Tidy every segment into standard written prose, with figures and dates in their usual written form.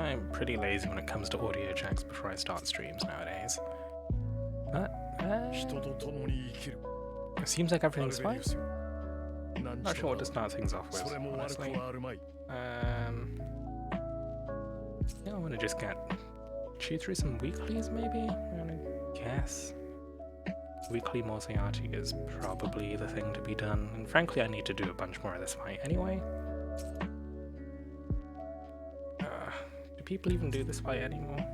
I'm pretty lazy when it comes to audio checks before I start streams nowadays. But, it seems like everything's fine. Not sure what to start things off with, honestly. Yeah, I want to just chew through some weeklies, maybe? I'm gonna guess. Weekly Moriarty is probably the thing to be done, and frankly I need to do a bunch more of this fight anyway. Do people even do this fight anymore?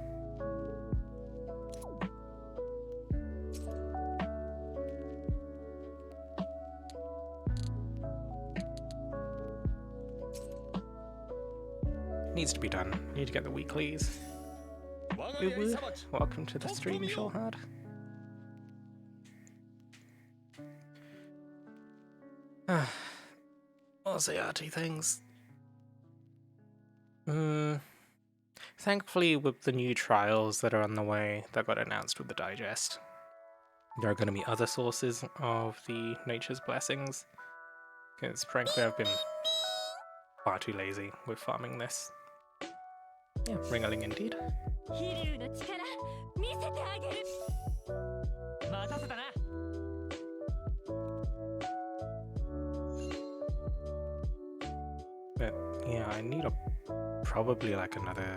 Needs to be done. Need to get the weeklies. Woo-woo. Welcome to the stream, Shorehard. Moriarty things. Thankfully, with the new trials that are on the way that got announced with the digest, there are going to be other sources of the nature's blessings. Because frankly, I've been far too lazy with farming this. Yeah, ring-a-ling indeed. But yeah, I need probably like another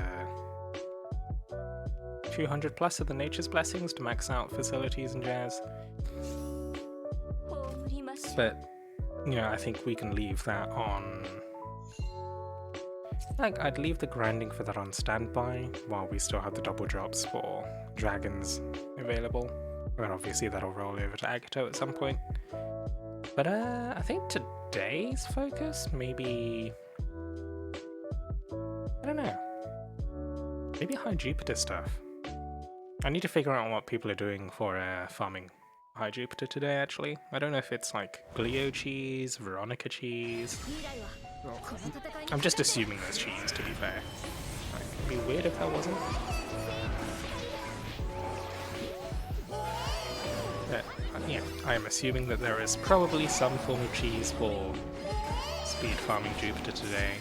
200 plus of the nature's blessings to max out facilities and jazz. But yeah, I think we can leave that on. Like, I'd leave the grinding for that on standby while we still have the double drops for dragons available. And obviously that'll roll over to Agito at some point. But I think today's focus, maybe... I don't know. Maybe High Jupiter stuff. I need to figure out what people are doing for farming High Jupiter today, actually. I don't know if it's like Glio cheese, Veronica cheese. I'm just assuming there's cheese, to be fair. Like, it'd be weird if that wasn't. But, yeah, I am assuming that there is probably some form of cheese for speed farming Jupiter today.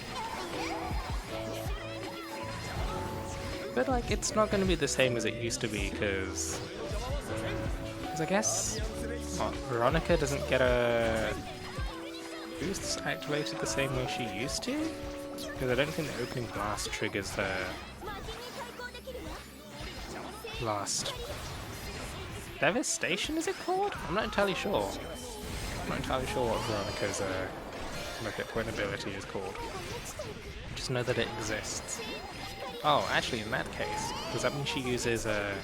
But, like, it's not going to be the same as it used to be, because I guess Veronica doesn't get a boost activated the same way she used to, because I don't think the opening blast triggers the last devastation, is it called? I'm not entirely sure. I'm not entirely sure what Veronica's hit point ability is called. I just know that it exists. Oh, actually in that case, does that mean she uses I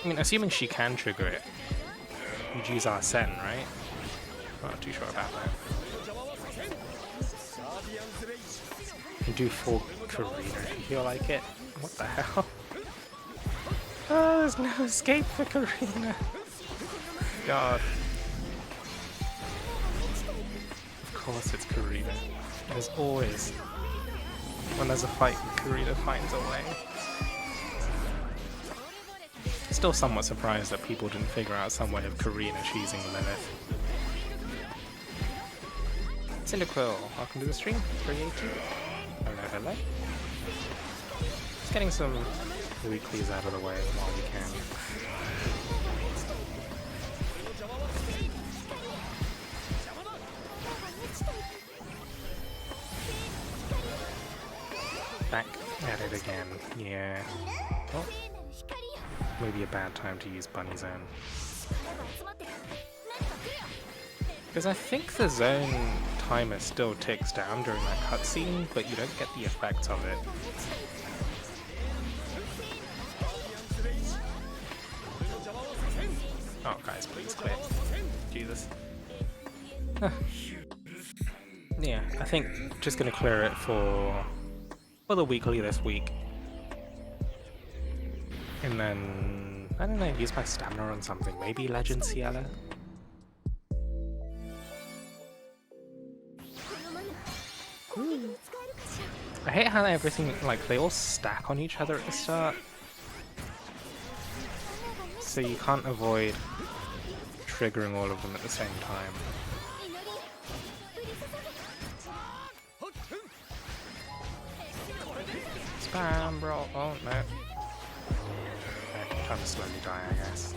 mean, assuming she can trigger it, you'd use Arsene, right? I'm not too sure about that. You can do full Karina if you feel like it. What the hell? Oh, there's no escape for Karina. God. Of course it's Karina. There's always, when there's a fight, Karina finds a way. Still somewhat surprised that people didn't figure out some way of Karina cheesing Lilith. Cyndaquil, welcome to the stream. 380. Hello, hello. Just getting some weeklies out of the way while we can. Back at it again. Yeah. Oh. Maybe a bad time to use Bunny Zone. Because I think the zone timer still ticks down during that cutscene, but you don't get the effects of it. Oh, guys, please quit. Jesus. Yeah, I think just gonna clear it for the weekly this week. And then, I don't know, use my stamina on something. Maybe Legend Ciela? Ooh. I hate how everything, like, they all stack on each other at the start. So you can't avoid triggering all of them at the same time. Spam roll. Oh no. Okay, time to slowly die, I guess.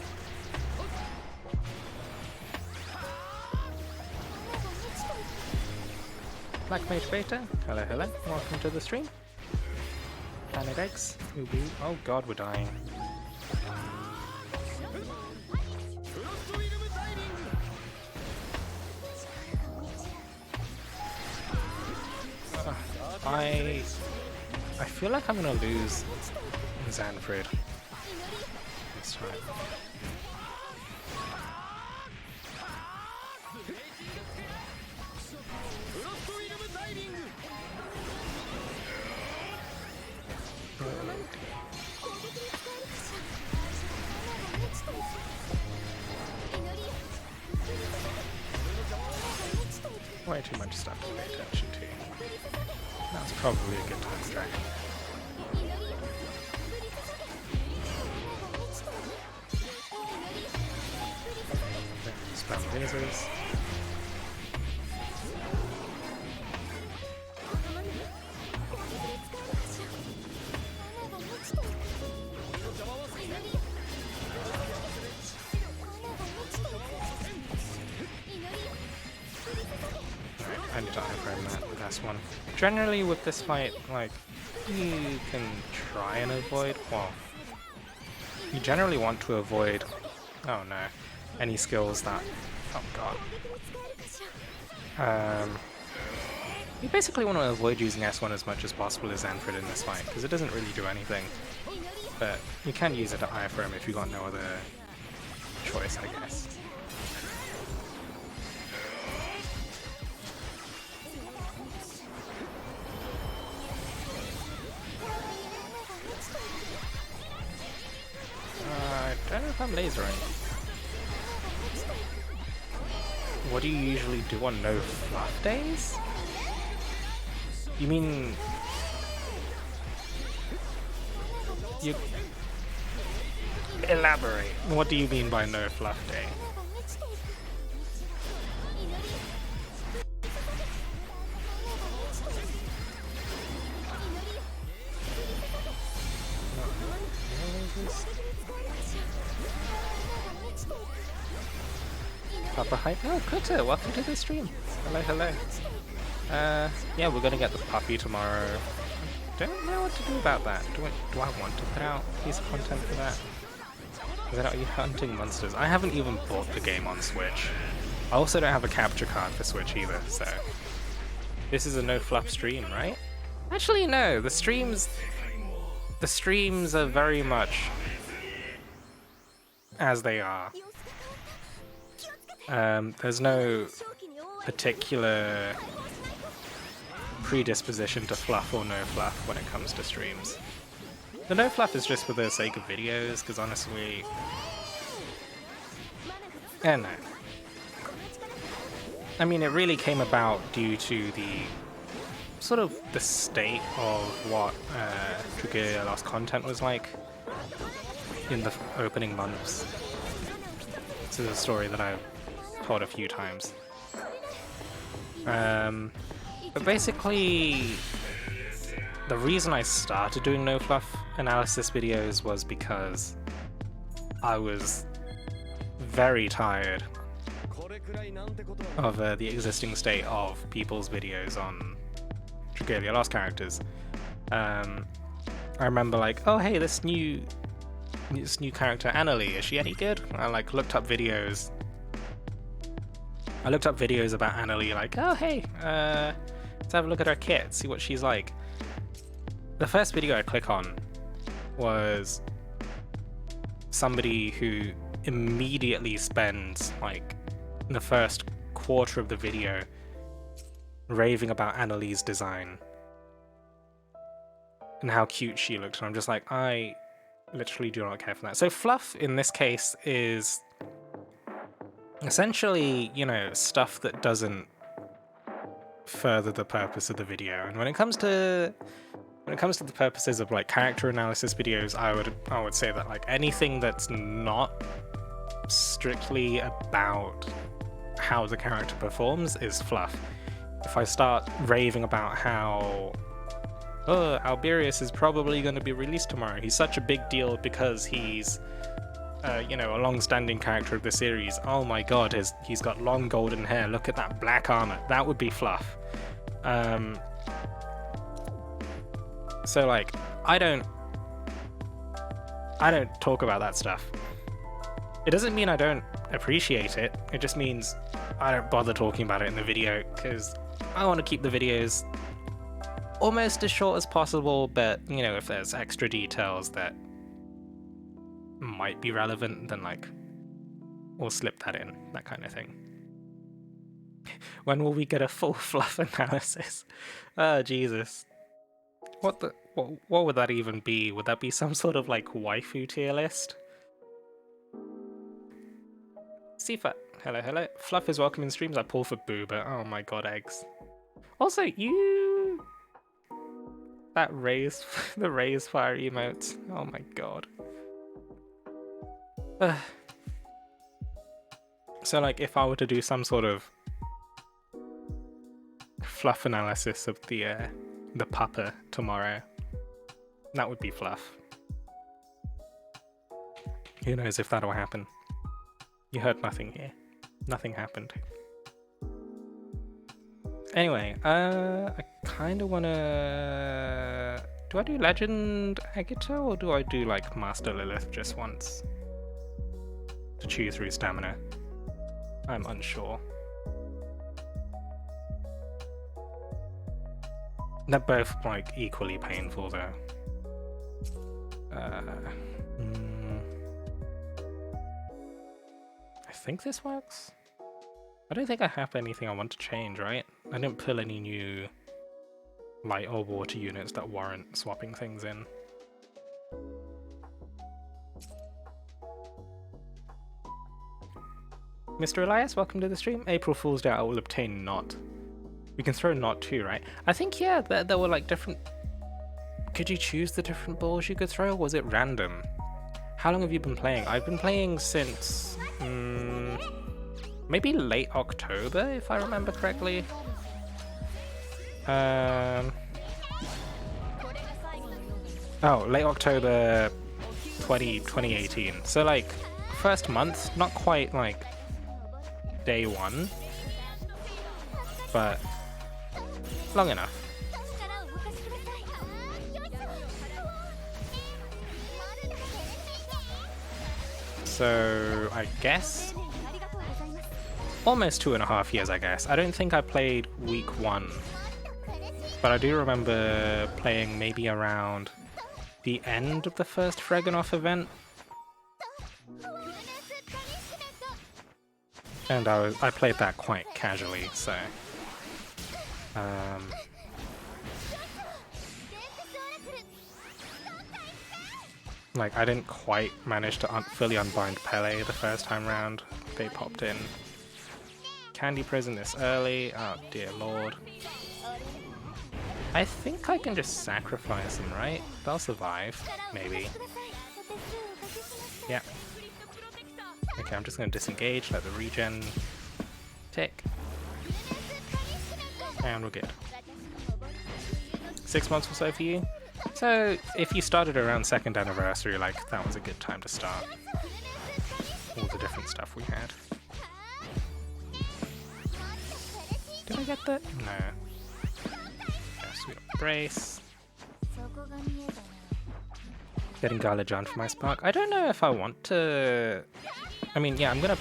Black Mage Beta, hello, hello. Welcome to the stream. Planet X, Ubu. Oh god, we're dying. I feel like I'm gonna lose Xanfrid this time. Way too much stuff to pay attention to. That's probably a good time to drag it. Spam lasers. I need to iframe that last one. Generally with this fight, like, you can try and avoid, well, you generally want to avoid, oh no, any skills that, oh god. You basically want to avoid using S1 as much as possible as Xanfrid in this fight, because it doesn't really do anything. But you can use it to iframe if you've got no other choice, I guess. I don't know if I'm lasering. What do you usually do on no fluff days? You mean... You... Elaborate. What do you mean by no fluff day? Papa Hype. Oh, Kuta, welcome to the stream. Hello, hello. Yeah, we're gonna get the puppy tomorrow. Don't know what to do about that. Do I want to put out a piece of content for that? Is that, are you hunting monsters? I haven't even bought the game on Switch. I also don't have a capture card for Switch either, so... This is a no fluff stream, right? Actually, no. The streams are very much as they are. There's no particular predisposition to fluff or no fluff when it comes to streams. The no fluff is just for the sake of videos, because honestly... no. I mean, it really came about due to the sort of the state of what Trigger Lost content was like in the opening months. This is a story that I've told a few times. But basically, the reason I started doing no fluff analysis videos was because I was very tired of the existing state of people's videos on Dragalia Lost characters. I remember like, oh hey, this new character Annalie, is she any good? I like looked up videos. I looked up videos about Annalie, like, oh hey, let's have a look at her kit, see what she's like. The first video I click on was somebody who immediately spends like the first quarter of the video raving about Annalie's design and how cute she looked, and I'm just like, I literally do not care for that. So fluff in this case is essentially, you know, stuff that doesn't further the purpose of the video. And when it comes to the purposes of like character analysis videos, I would say that like anything that's not strictly about how the character performs is fluff. If I start raving about how oh, Alberius is probably going to be released tomorrow. He's such a big deal because he's, you know, a long-standing character of the series. Oh my god, he's got long golden hair. Look at that black armor. That would be fluff. So like, I don't talk about that stuff. It doesn't mean I don't appreciate it. It just means I don't bother talking about it in the video because I want to keep the videos almost as short as possible, but you know, if there's extra details that might be relevant, then like we'll slip that in, that kind of thing. When will we get a full fluff analysis? Oh Jesus. What would that even be? Would that be some sort of like waifu tier list? Sifa, hello. Fluff is welcome in streams. I pull for Booba. Oh my god, eggs. Also, that the raise fire emotes. Oh my god. So like, if I were to do some sort of fluff analysis of the pupper tomorrow, that would be fluff. Who knows if that'll happen? You heard nothing here. Nothing happened. Anyway, I kind of want to... Do I do Legend Agito or do I do like Master Lilith just once? To chew through stamina. I'm unsure. They're both like equally painful though. I think this works. I don't think I have anything I want to change, right? I didn't pull any new light or water units that warrant swapping things in. Mr. Elias, welcome to the stream. April Fool's Day, I will obtain Knot. We can throw Knot too, right? I think, yeah, there were like different... Could you choose the different balls you could throw, or was it random? How long have you been playing? I've been playing since... maybe late October, if I remember correctly. Oh, late October 2018. So like, first month, not quite like day one, but long enough. So I guess almost 2.5 years, I guess. I don't think I played week 1, but I do remember playing maybe around the end of the first Fregonoff event. And I played that quite casually, so like I didn't quite manage to fully unbind Pele the first time round. They popped in. Candy Prison this early, oh dear lord. I think I can just sacrifice them, right? They'll survive, maybe. Yeah. Okay, I'm just going to disengage, let the regen tick. And we're good. 6 months or so for you. So, if you started around 2nd anniversary, like, that was a good time to start. All the different stuff we had. Did I get that? No. Sweet Embrace. Getting Galajan for my Spark. I don't know if I want to... I mean, yeah, it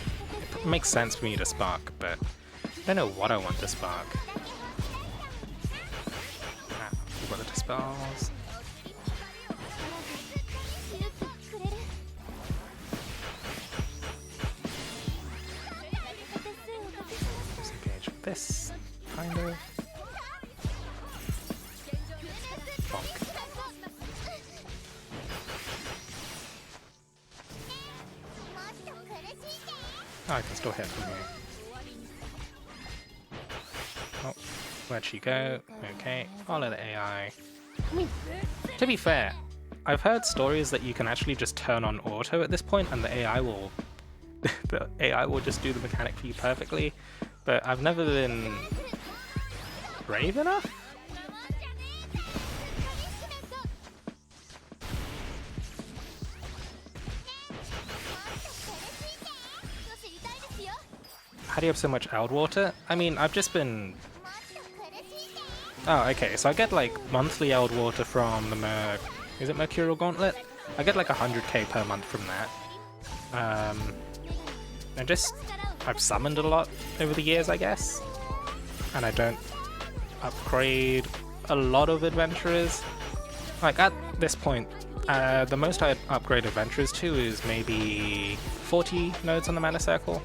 makes sense for me to Spark, but I don't know what I want to Spark. Ah, we've got the Dispels. Disengage with this, kind of. Bonk. Oh, I can still hit from here. Oh, where'd she go? Okay, follow the AI. I mean, to be fair, I've heard stories that you can actually just turn on auto at this point and the AI will just do the mechanic for you perfectly, but I've never been brave enough How do you have so much Eld Water? I mean, I've just been... Oh, okay, so I get like monthly Eld Water from the is it Mercurial Gauntlet? I get like 100k per month from that. And just... I've summoned a lot over the years, I guess. And I don't upgrade a lot of adventurers. Like, at this point, the most I upgrade adventurers to is maybe 40 nodes on the mana circle.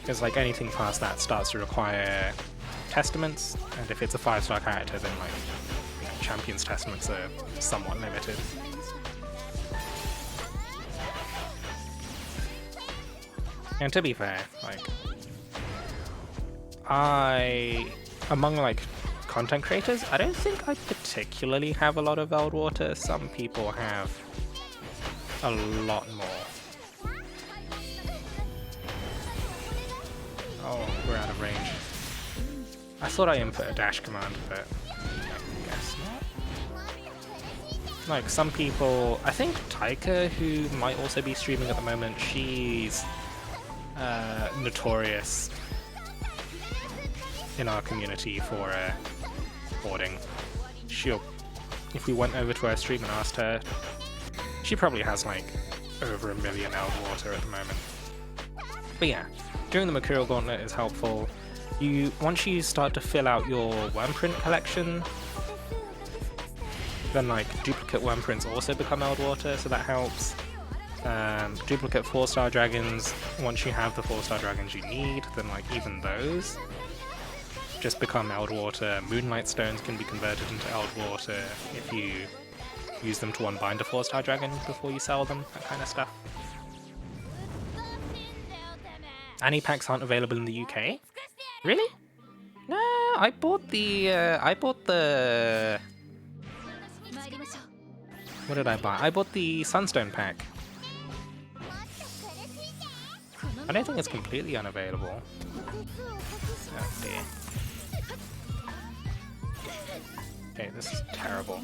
Because like anything past that starts to require testaments, and if it's a 5-star character, then like Champion's testaments are somewhat limited. And to be fair, like among like content creators, I don't think I particularly have a lot of Eld Water. Some people have a lot more. Oh, we're out of range. I thought I input a dash command, but I guess not. Like, some people... I think Taika, who might also be streaming at the moment, she's notorious in our community for hoarding. She'll... If we went over to her stream and asked her, she probably has, like, over 1 million Eld Water at the moment. But yeah. Doing the Mercurial Gauntlet is helpful. Once you start to fill out your Wormprint collection, then like duplicate Wormprints also become Eld Water, so that helps. Duplicate 4-star dragons, once you have the 4-star dragons you need, then like even those just become Eld Water. Moonlight Stones can be converted into Eld Water if you use them to unbind a 4-star dragon before you sell them, that kind of stuff. Annie packs aren't available in the UK? Really? No, I bought the... What did I buy? I bought the Sunstone pack. I don't think it's completely unavailable. Oh dear. Okay, this is terrible.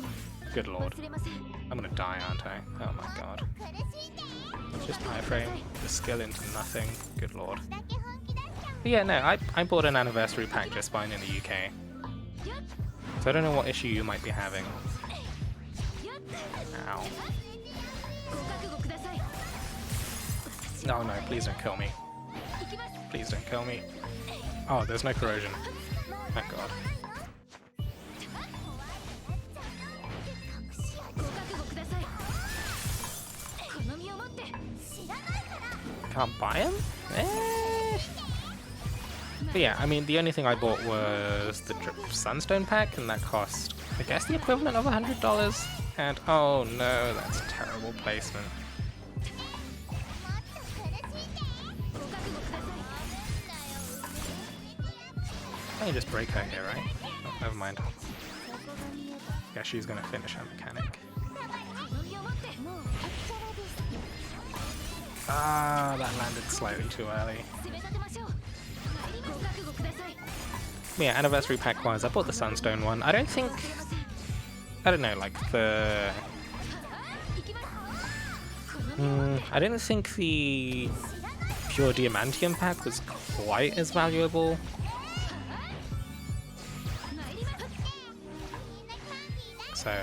Good lord. I'm gonna die, aren't I? Oh my god. Let's just iframe the skill into nothing. Good lord. But yeah, no, I bought an anniversary pack just fine in the UK. So I don't know what issue you might be having. Ow. No, no, please don't kill me. Please don't kill me. Oh, there's no corrosion. Thank god. Can't buy him? But yeah, I mean, the only thing I bought was the Sunstone pack, and that cost, I guess, the equivalent of $100. And oh no, that's terrible placement. I can just break her here, right? Oh, never mind. Yeah, she's gonna finish her mechanic. Ah, that landed slightly too early. Yeah, anniversary pack wise, I bought the Sunstone one. I don't know, like the... I don't think the pure Diamantium pack was quite as valuable. So...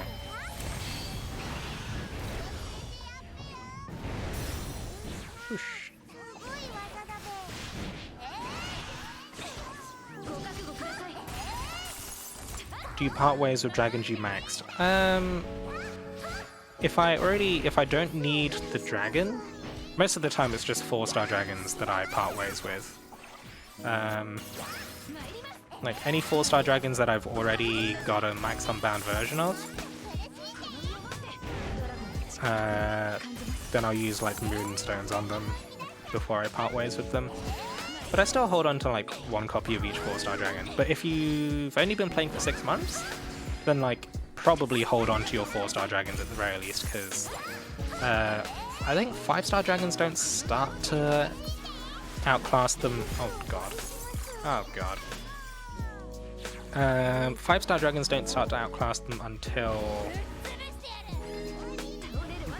Whoosh. Do you part ways with dragons you maxed? If I don't need the dragon, most of the time it's just 4-star dragons that I part ways with. Like any 4-star dragons that I've already got a max unbound version of, then I'll use like moonstones on them before I part ways with them. But I still hold on to like 1 copy of each 4-star dragon. But if you've only been playing for 6 months, then like probably hold on to your 4-star dragons at the very least, because I think 5-star dragons don't start to outclass them. Oh god. Oh god. 5-star dragons don't start to outclass them until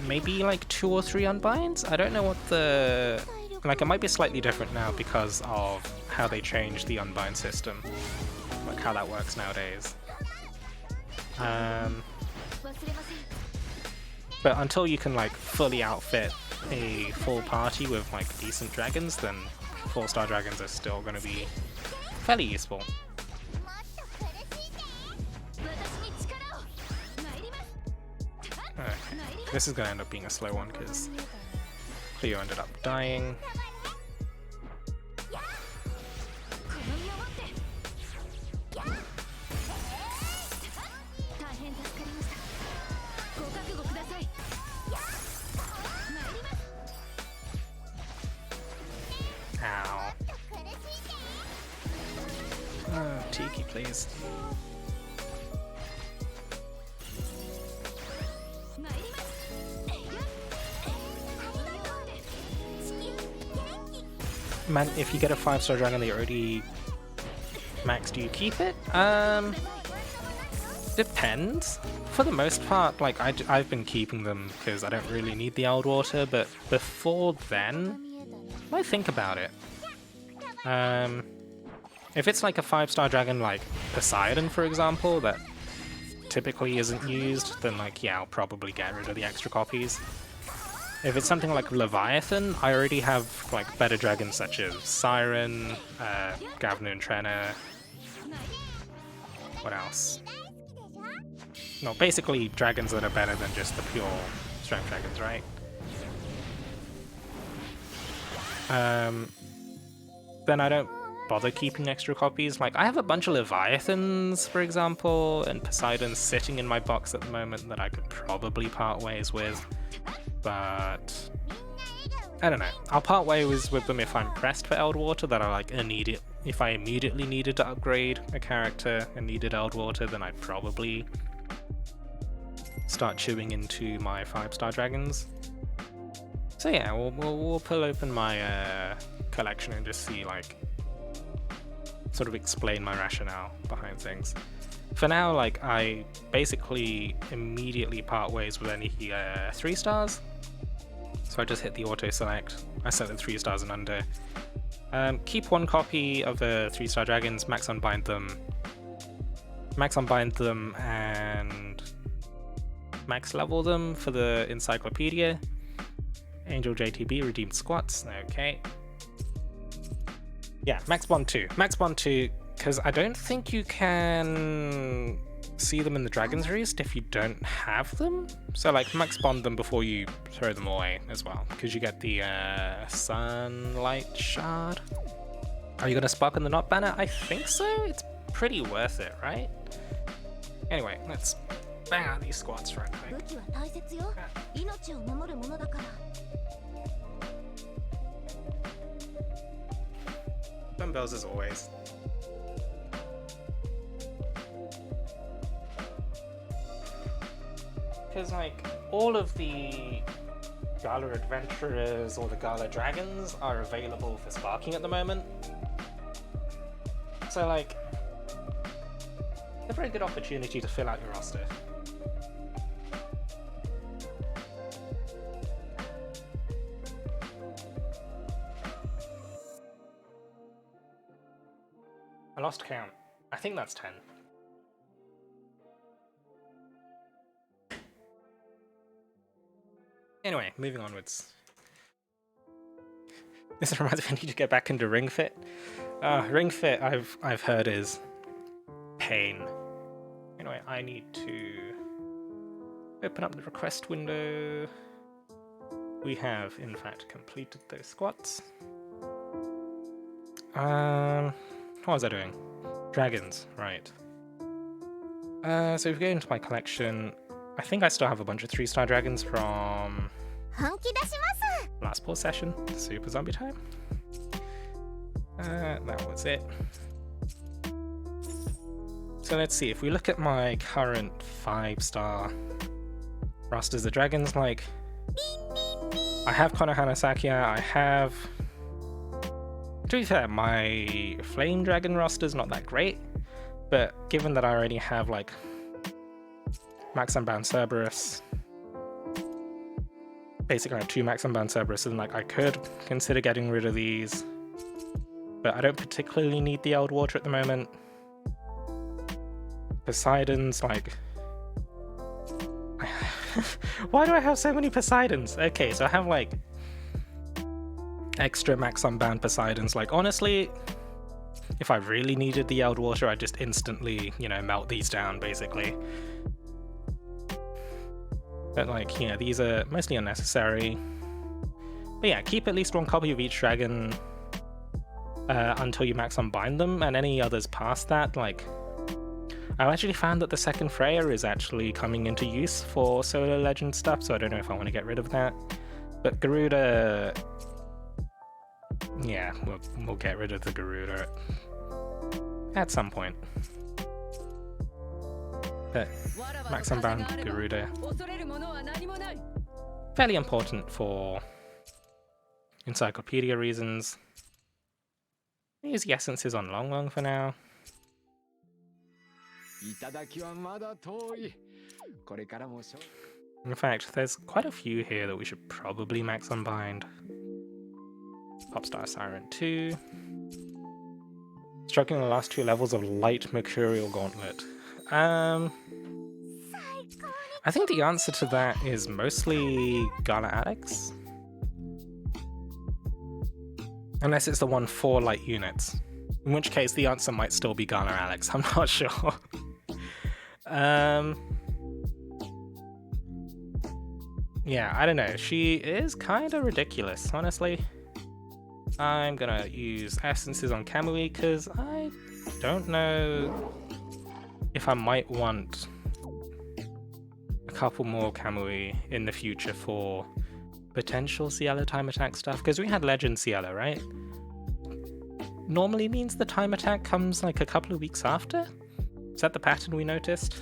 maybe like 2 or 3 unbinds? I don't know what the like, it might be slightly different now because of how they changed the unbind system, like how that works nowadays. But until you can like fully outfit a full party with like decent dragons, then 4-star dragons are still going to be fairly useful. Okay. This is going to end up being a slow one because Cleo ended up dying. Ow. Oh, Tiki, please. Man, if you get a 5-star dragon that you already maxed, do you keep it? Depends. For the most part, like, I've been keeping them because I don't really need the old water, but before then, I think about it. If it's like a 5-star dragon like Poseidon, for example, that typically isn't used, then like, yeah, I'll probably get rid of the extra copies. If it's something like Leviathan, I already have like better dragons such as Siren, Gavnu and Trenna. What else? No, basically dragons that are better than just the pure strength dragons, right? Then I don't bother keeping extra copies. Like, I have a bunch of Leviathans, for example, and Poseidons sitting in my box at the moment that I could probably part ways with. But I don't know. I'll part ways with them if I'm pressed for Eldwater, that I like immediate. If I immediately needed to upgrade a character and needed Eldwater, then I'd probably start chewing into my 5-star dragons. So yeah, we'll pull open my collection and just see, like, sort of explain my rationale behind things. For now, like, I basically immediately part ways with any 3 stars. So I just hit the auto select. I set it 3 stars and under. Keep 1 copy of the 3-star dragons, max unbind them, and max level them for the encyclopedia. Angel JTB redeemed squats. Okay. Yeah, max bond 2. Max bond 2, because I don't think you can see them in the Dragon's Roost if you don't have them. So like, max bond them before you throw them away as well, because you get the Sunlight Shard. Are you gonna spark in the Knot banner? I think so. It's pretty worth it, right? Anyway, let's bang out these squats right quick. Dumbbells as always. Because like, all of the Gala Adventurers or the Gala Dragons are available for sparking at the moment. So like, a very good opportunity to fill out your roster. I lost count. I think that's 10. Anyway, moving onwards. This reminds me I need to get back into Ring Fit. Ring Fit I've heard is pain. Anyway, I need to open up the request window. We have in fact completed those squats. What was I doing? Dragons, right. So if we go into my collection, I think I still have a bunch of 3-star dragons from last pause session, Super Zombie Time. That was it. So let's see, if we look at my current 5-star rosters of dragons, like, I have Konohana Sakuya, I have... To be fair, my Flame Dragon roster's not that great, but given that I already have, like, Max Unbound Cerberus, basically have 2 max unbound Cerberus, and like I could consider getting rid of these, but I don't particularly need the Old Water at the moment. Poseidon's like... Why do I have so many Poseidons? Okay, so I have like extra max unbound Poseidons. Like honestly, if I really needed the Old Water, I'd just instantly, you know, melt these down basically. But like, you know, these are mostly unnecessary. But yeah, keep at least 1 copy of each dragon until you max unbind them, and any others past that, like... I actually found that the second Freya is actually coming into use for Solar Legend stuff, so I don't know if I want to get rid of that. But Garuda... yeah, we'll get rid of the Garuda at some point. But max unbound Garuda, fairly important for encyclopedia reasons. Use the essences on Long for now. In fact, there's quite a few here that we should probably max unbind. Popstar Siren 2. Struggling the last 2 levels of Light Mercurial Gauntlet. I think the answer to that is mostly Gala Alex. Unless it's the one for light units. In which case the answer might still be Gala Alex, I'm not sure. Yeah, I don't know. She is kind of ridiculous, honestly. I'm gonna use essences on Kamui because I don't know if I might want a couple more Kamui in the future for potential Cielo time attack stuff, because we had Legend Cielo, right? Normally means the time attack comes like a couple of weeks after? Is that the pattern we noticed?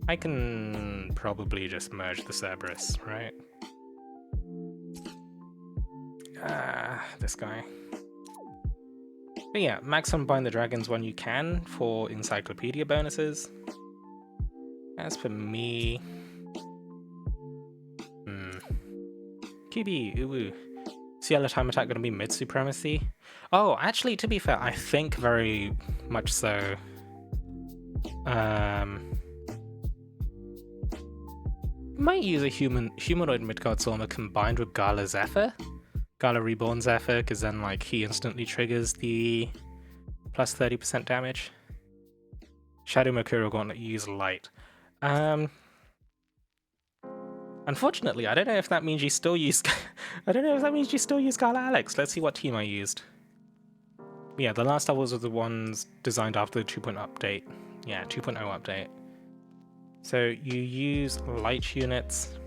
I can probably just merge the Cerberus, right? This guy. But yeah, max unbind the dragons when you can for encyclopedia bonuses. As for me... QB, uwu. Cielo time attack gonna be mid supremacy? Oh, actually, to be fair, I think very much so. Might use a humanoid Midgard Solma combined with Gala Zephyr. Gala Reborn Zephyr, because then like he instantly triggers the plus 30% damage. Shadow Mercurial Gauntlet, use light. Unfortunately, I don't know if that means you still use... I don't know if that means you still use Gala Alex. Let's see what team I used. Yeah, the last levels are the ones designed after the 2.0 update. Yeah, 2.0 update. So you use light units.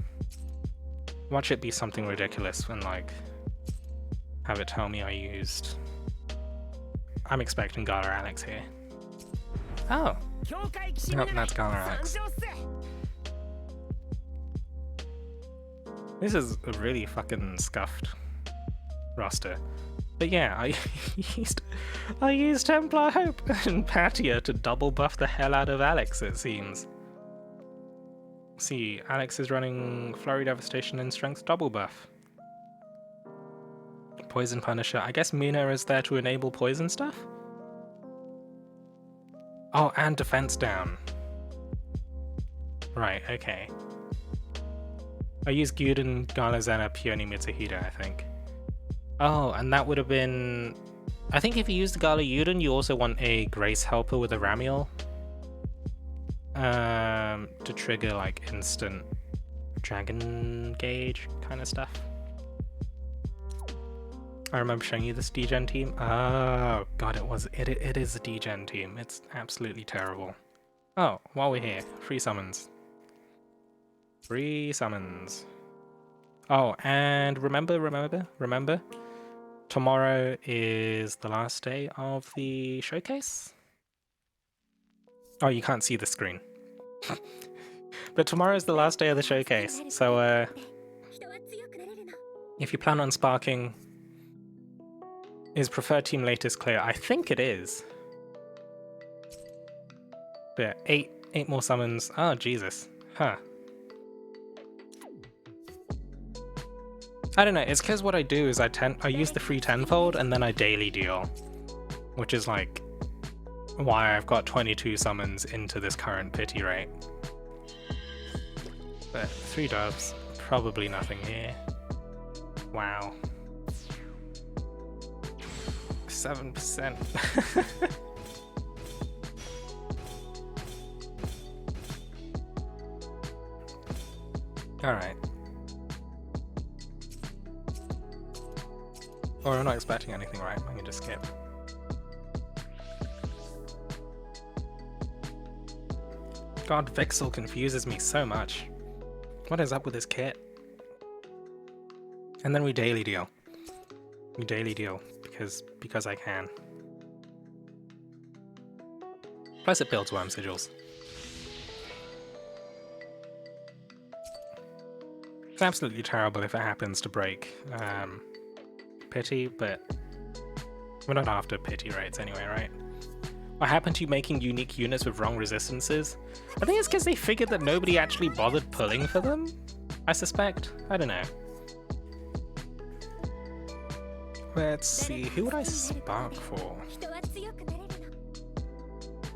Watch it be something ridiculous and like... have it tell me I used... I'm expecting Gala Alex here. Oh! Nope, that's Gala Alex. This is a really fucking scuffed roster. But yeah, I used Templar Hope and Patia to double buff the hell out of Alex, it seems. See, Alex is running Flurry Devastation and Strength double buff. Poison Punisher. I guess Mina is there to enable poison stuff? Oh, and defense down. Right, okay. I used Gyuden, Galazena, Peony, Mitsuhida, I think. Oh, and that would have been... I think if you use the Gala Gyuden, you also want a Grace Helper with a Ramiel. To trigger, like, instant Dragon Gauge kind of stuff. I remember showing you this D-Gen team. Oh, god, it is a D-Gen team. It's absolutely terrible. Oh, while we're here, free summons. Free summons. Oh, and remember, tomorrow is the last day of the showcase? Oh, you can't see the screen. But tomorrow is the last day of the showcase, so if you plan on sparking, is preferred team latest clear? I think it is. But yeah, eight more summons. Oh, Jesus. Huh. I don't know, it's because what I do is I use the free tenfold and then I daily deal, which is like why I've got 22 summons into this current pity rate. But 3 dubs, probably nothing here. Wow. 7%. Alright. Or I'm not expecting anything, right? I can just skip. God, Vixel confuses me so much. What is up with this kit? And then we daily deal. We daily deal because I can. Plus it builds worm sigils. It's absolutely terrible if it happens to break pity, but we're not after pity rates anyway, right? What happened to you making unique units with wrong resistances? I think it's because they figured that nobody actually bothered pulling for them, I suspect. I don't know. Let's see, who would I spark for?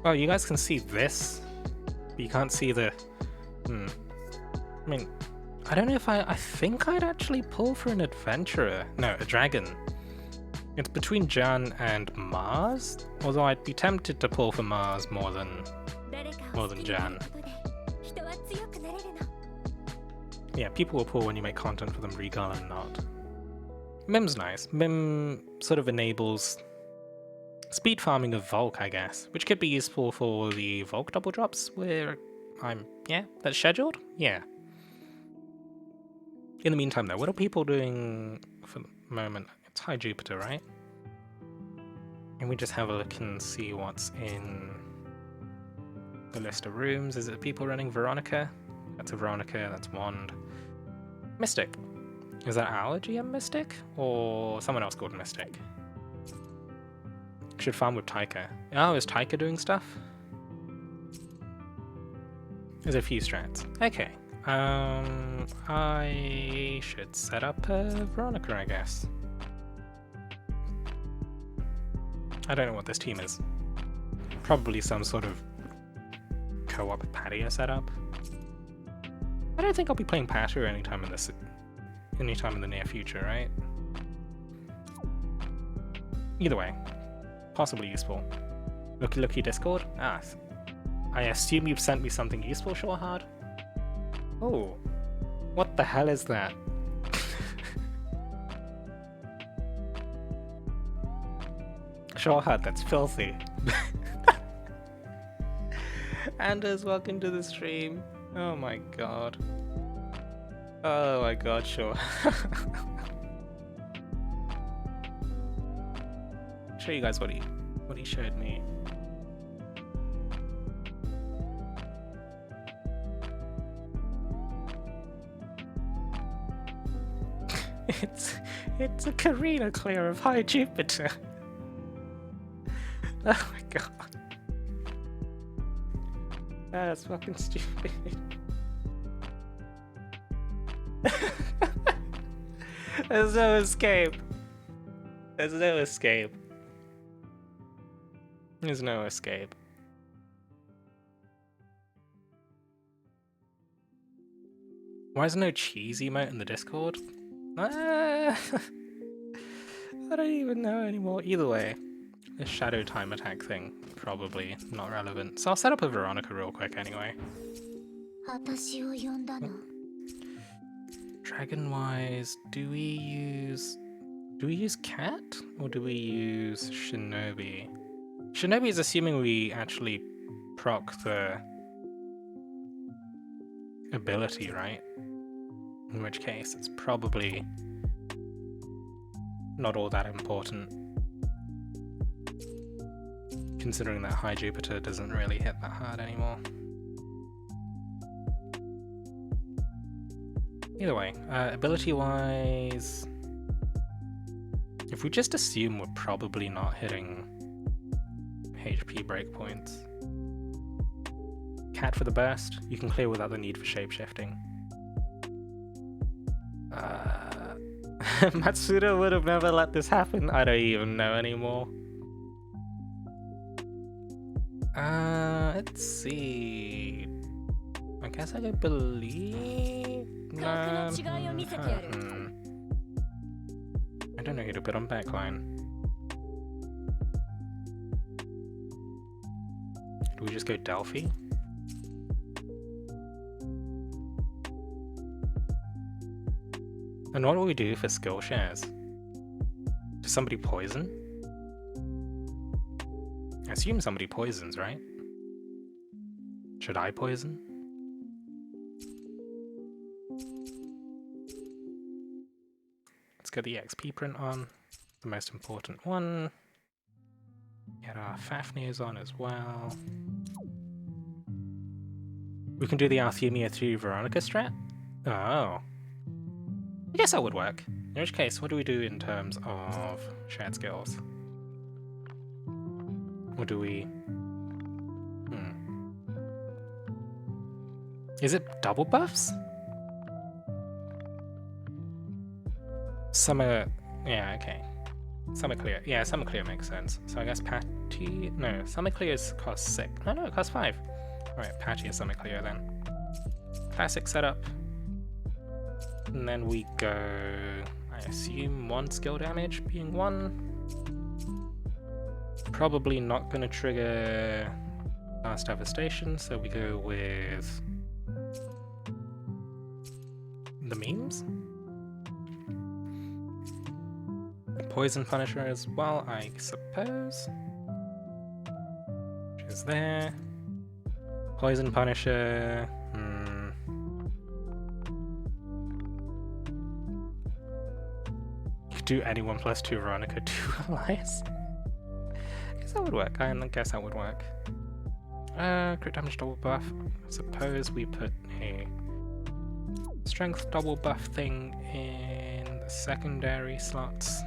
Well, you guys can see this, but you can't see the... I mean, I don't know if I think I'd actually pull for an adventurer. No, a dragon. It's between Jan and Mars, although I'd be tempted to pull for Mars more than Jan. Yeah, people will pull when you make content for them, Regal and not. Mim's nice. Mim sort of enables speed farming of Volk, I guess, which could be useful for the Volk double drops where that's scheduled? Yeah. In the meantime though, what are people doing for the moment? It's High Jupiter, right? And we just have a look and see what's in the list of rooms. Is it people running Veronica? That's a Veronica, that's Wand. Mystic. Is that our GM Mystic? Or someone else called Mystic? Should farm with Taika. Oh, is Taika doing stuff? There's a few strats. Okay. I should set up a Veronica, I guess. I don't know what this team is. Probably some sort of co-op patio setup. I don't think I'll be playing patio anytime in the near future, right? Either way, possibly useful. Looky Discord. Ah, I assume you've sent me something useful, Shorehard. Oh, what the hell is that? Shorehard, that's filthy. Anders, welcome to the stream. Oh my god. Oh my god, sure. Show you guys what he showed me. It's a Karina clear of High Jupiter. Oh my god. That's fucking stupid. There's no escape. There's no escape. There's no escape. Why is there no cheese emote in the Discord? I don't even know anymore. Either way, this shadow time attack thing, probably not relevant. So I'll set up a Veronica real quick anyway. Dragon-wise, do we use Cat or do we use Shinobi? Shinobi is assuming we actually proc the ability, right? In which case, it's probably not all that important, considering that High Jupiter doesn't really hit that hard anymore. Either way, ability-wise, if we just assume we're probably not hitting HP breakpoints. Cat for the burst, you can clear without the need for shapeshifting. Matsuda would have never let this happen. I don't even know anymore. Let's see. I guess I could believe. I don't know who to put on backline. Do we just go Delphi? And what do we do for skill shares? Does somebody poison? I assume somebody poisons, right? Should I poison? Let's get the XP print on, the most important one. Get our Fafnir's on as well. We can do the Althemia 3 Veronica strat? Oh. I guess that would work. In which case, what do we do in terms of shared skills? Or do we... Is it double buffs? Summer... Yeah, okay. Summer Clear. Yeah, Summer Clear makes sense. So I guess Patty... No, Summer Clear costs 6. No, it costs 5. Alright, Patchy is Summer Clear then. Classic setup. And then we go... I assume 1 skill damage being 1. Probably not going to trigger Last Devastation, so we go with... the memes? Poison Punisher as well, I suppose. Which is there. Poison Punisher... You could do anyone plus 2 Veronica, 2 Elias. I guess that would work. I guess that would work. Crit damage double buff. I suppose we put a strength double buff thing in the secondary slots.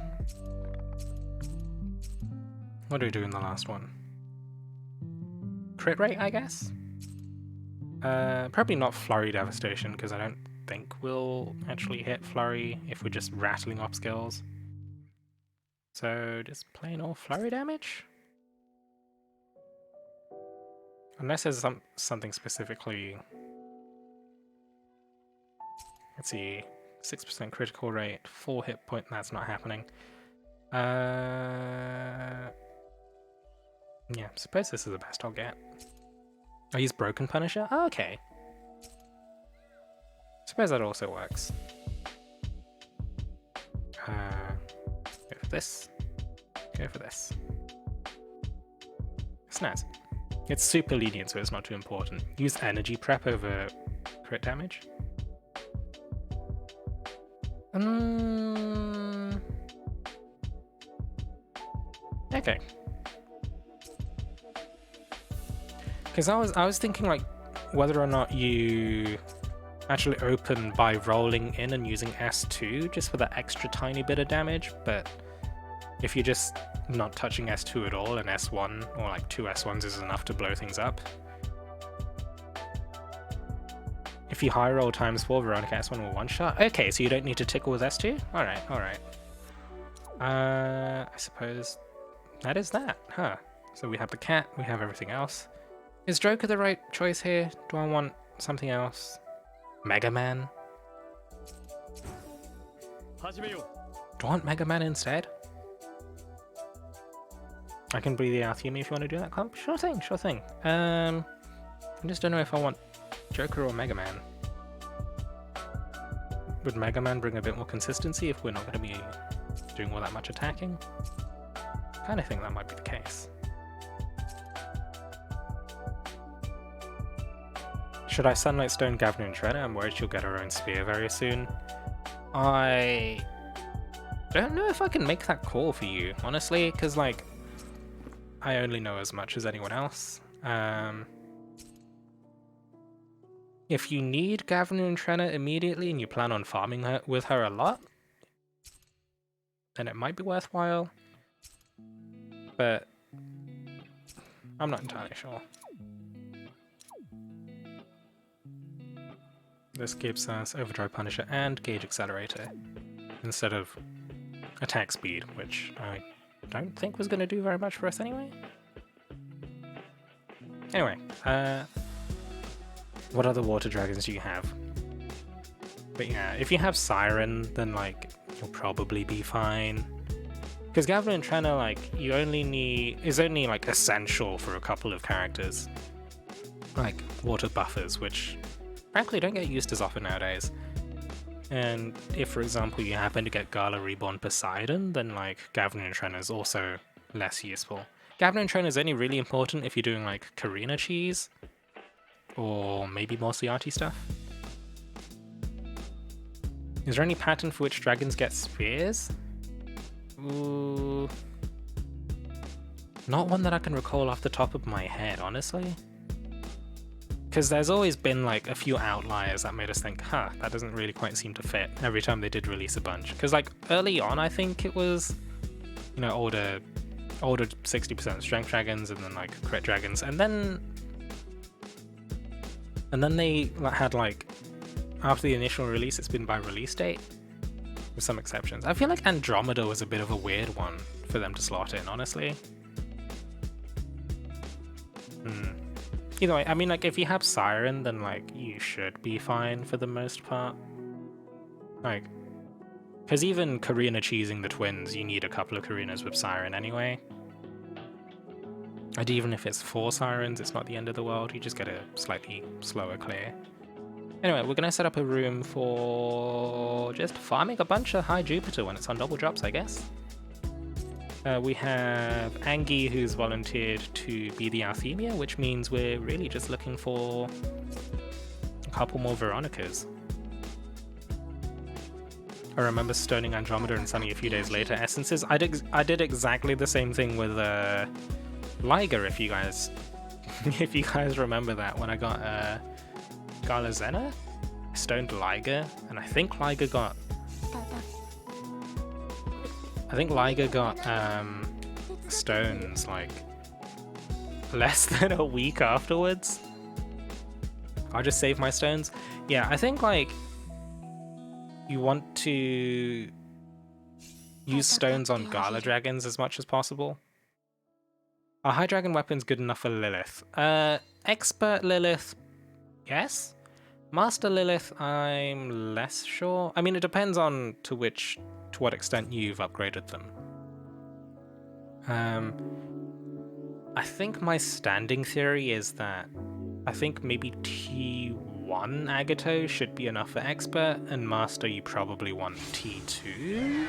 What do we do in the last one? Crit rate, I guess? Probably not Flurry Devastation, because I don't think we'll actually hit Flurry if we're just rattling off skills. So just plain old Flurry damage? Unless there's something specifically... Let's see, 6% critical rate, 4 hit point, that's not happening. Yeah, suppose this is the best I'll get. I use Broken Punisher? Oh, okay. Suppose that also works. Go for this. Go for this. Snaz. It's super lenient, so it's not too important. Use Energy Prep over crit damage. Okay. Because I was thinking like whether or not you actually open by rolling in and using S2 just for that extra tiny bit of damage, but if you're just not touching S2 at all and S1 or like 2 S1s is enough to blow things up. If you high roll ×4, Veronica S1 will one shot. Okay, so you don't need to tickle with S2? Alright, alright. I suppose that is that, huh? So we have the cat, we have everything else. Is Joker the right choice here? Do I want something else? Mega Man? Do I want Mega Man instead? I can breathe the Althemia if you want to do that, Clump. Sure thing, sure thing. I just don't know if I want Joker or Mega Man. Would Mega Man bring a bit more consistency if we're not going to be doing all that much attacking? I kind of think that might be the case. Should I Sunlight Stone Gavin and Shredder? I'm worried she'll get her own spear very soon. I don't know if I can make that call for you, honestly, because, like, I only know as much as anyone else. If you need Gavin and Trenna immediately and you plan on farming her with her a lot, then it might be worthwhile. But I'm not entirely sure. This gives us Overdrive Punisher and Gauge Accelerator. instead of attack speed, which I don't think was going to do very much for us anyway. Anyway, what other water dragons do you have? But yeah, if you have Siren, then like you'll probably be fine. Because Gavin and Trenna, like, is only like essential for a couple of characters. Like water buffers, which frankly don't get used as often nowadays. And if, for example, you happen to get Gala Reborn Poseidon, then like Gavin and Trenna is also less useful. Gavin and Trenna is only really important if you're doing like Karina cheese, or maybe more Ciati stuff. Is there any pattern for which dragons get spears? Ooh, not one that I can recall off the top of my head, honestly. Because there's always been like a few outliers that made us think, huh, that doesn't really quite seem to fit every time they did release a bunch. Because like early on, I think it was, you know, older 60% strength dragons and then like crit dragons, and then they had like, after the initial release, it's been by release date, with some exceptions. I feel like Andromeda was a bit of a weird one for them to slot in, honestly. Either way, I mean, like, if you have Siren, then, like, you should be fine for the most part. Like, because even Karina cheesing the twins, you need a couple of Karinas with Siren anyway. And even if it's 4 Sirens, it's not the end of the world, you just get a slightly slower clear. Anyway, we're gonna set up a room for just farming a bunch of High Jupiter when it's on double drops, I guess. We have Angie, who's volunteered to be the Althemia, which means we're really just looking for a couple more Veronicas. I remember stoning Andromeda and Sunny a few days later. Essences. I did exactly the same thing with Liger, if you guys remember that, when I got Gala Zena. I stoned Liger, and I think Liger got stones like less than a week afterwards. I'll just save my stones. Yeah, I think like you want to use stones on Gala dragons as much as possible. Are High Dragon weapons good enough for Lilith? Expert Lilith, yes. Master Lilith, I'm less sure. I mean, it depends on to what extent you've upgraded them. I think my standing theory is that I think maybe T1 Agato should be enough for Expert, and Master you probably want T2?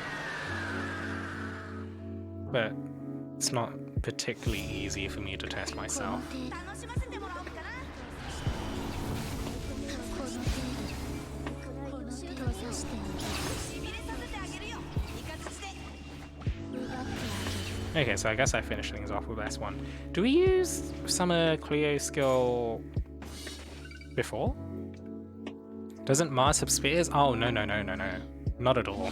But it's not particularly easy for me to test myself. Okay, so I guess I finished things off with S1. Do we use Summer Cleo skill before? Doesn't Mars have spears? Oh, no. Not at all.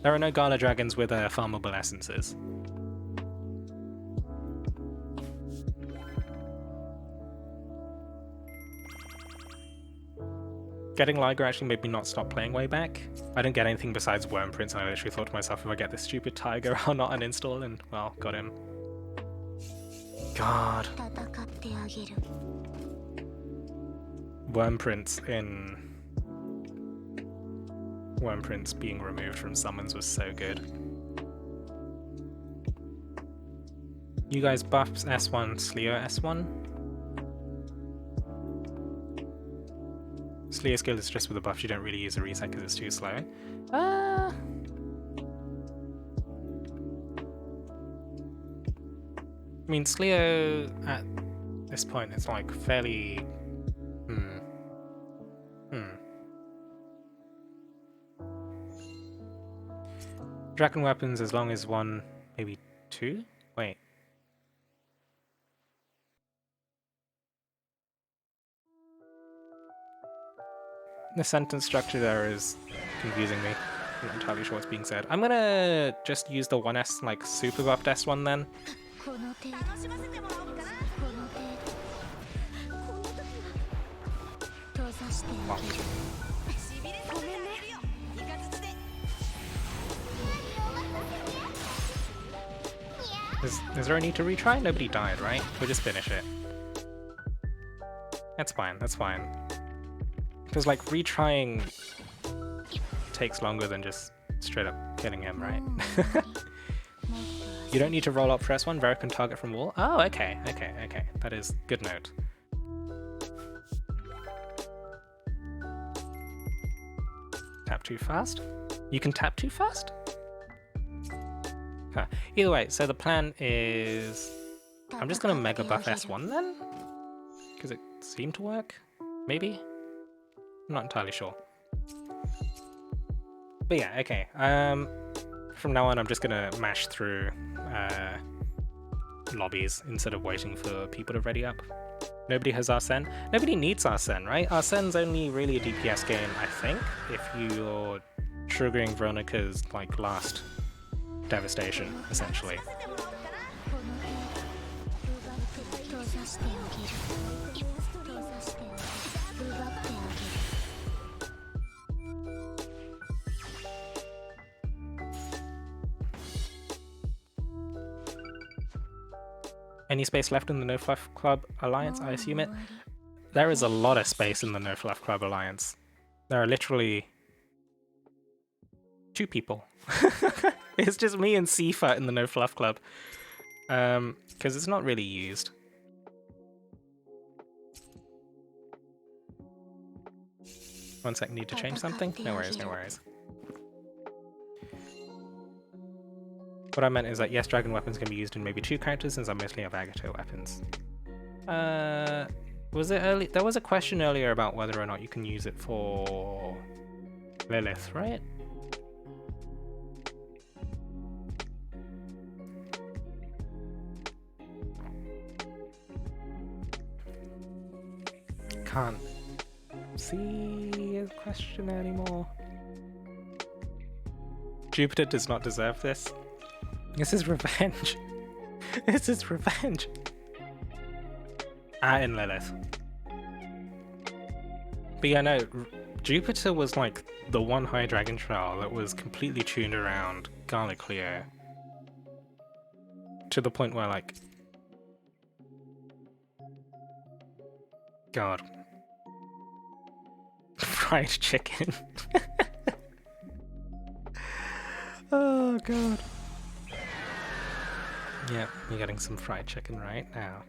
There are no Gala dragons with farmable essences. Getting Liger actually made me not stop playing way back. I didn't get anything besides Worm Prince, and I literally thought to myself, if I get this stupid tiger, I'll not uninstall, and, well, got him. God. Worm Prince being removed from summons was so good. You guys buffs S1, Sleo S1? Sleo skill is just with a buff, you don't really use a reset because it's too slow. I mean, Sleo at this point it's like fairly... Dragon weapons as long as 1, maybe 2? Wait. The sentence structure there is confusing me. I'm not entirely sure what's being said. I'm gonna just use the 1S, like, super buffed S1 then. Is there a need to retry? Nobody died, right? We'll just finish it. That's fine, that's fine. Because, like, retrying takes longer than just straight up killing him, right? You don't need to roll up press 1, Vera can target from wall. Oh, okay. That is good note. Tap too fast? You can tap too fast? Huh. Either way, so the plan is... I'm just gonna Mega Buff S1 then? Because it seemed to work? Maybe? I'm not entirely sure. But yeah, okay. From now on I'm just gonna mash through lobbies instead of waiting for people to ready up. Nobody has Arsene. Nobody needs Arsene, right? Arsene's only really a DPS game, I think, if you're triggering Veronica's like last devastation, essentially. Any space left in the No Fluff Club Alliance, I assume it? There is a lot of space in the No Fluff Club Alliance. There are literally 2 people. It's just me and Sifa in the No Fluff Club. Because it's not really used. One sec, need to change something? No worries, no worries. What I meant is that yes, dragon weapons can be used in maybe 2 characters since I mostly have Agato weapons. Was it early? There was a question earlier about whether or not you can use it for Lilith, right? Can't see a question anymore. Jupiter does not deserve this. This is revenge. This is revenge. In Lilith. But yeah, no, Jupiter was like the one high dragon trial that was completely tuned around Garlic Cleo. To the point where, like... God. Fried chicken. Oh, God. Yeah, you're getting some fried chicken right now.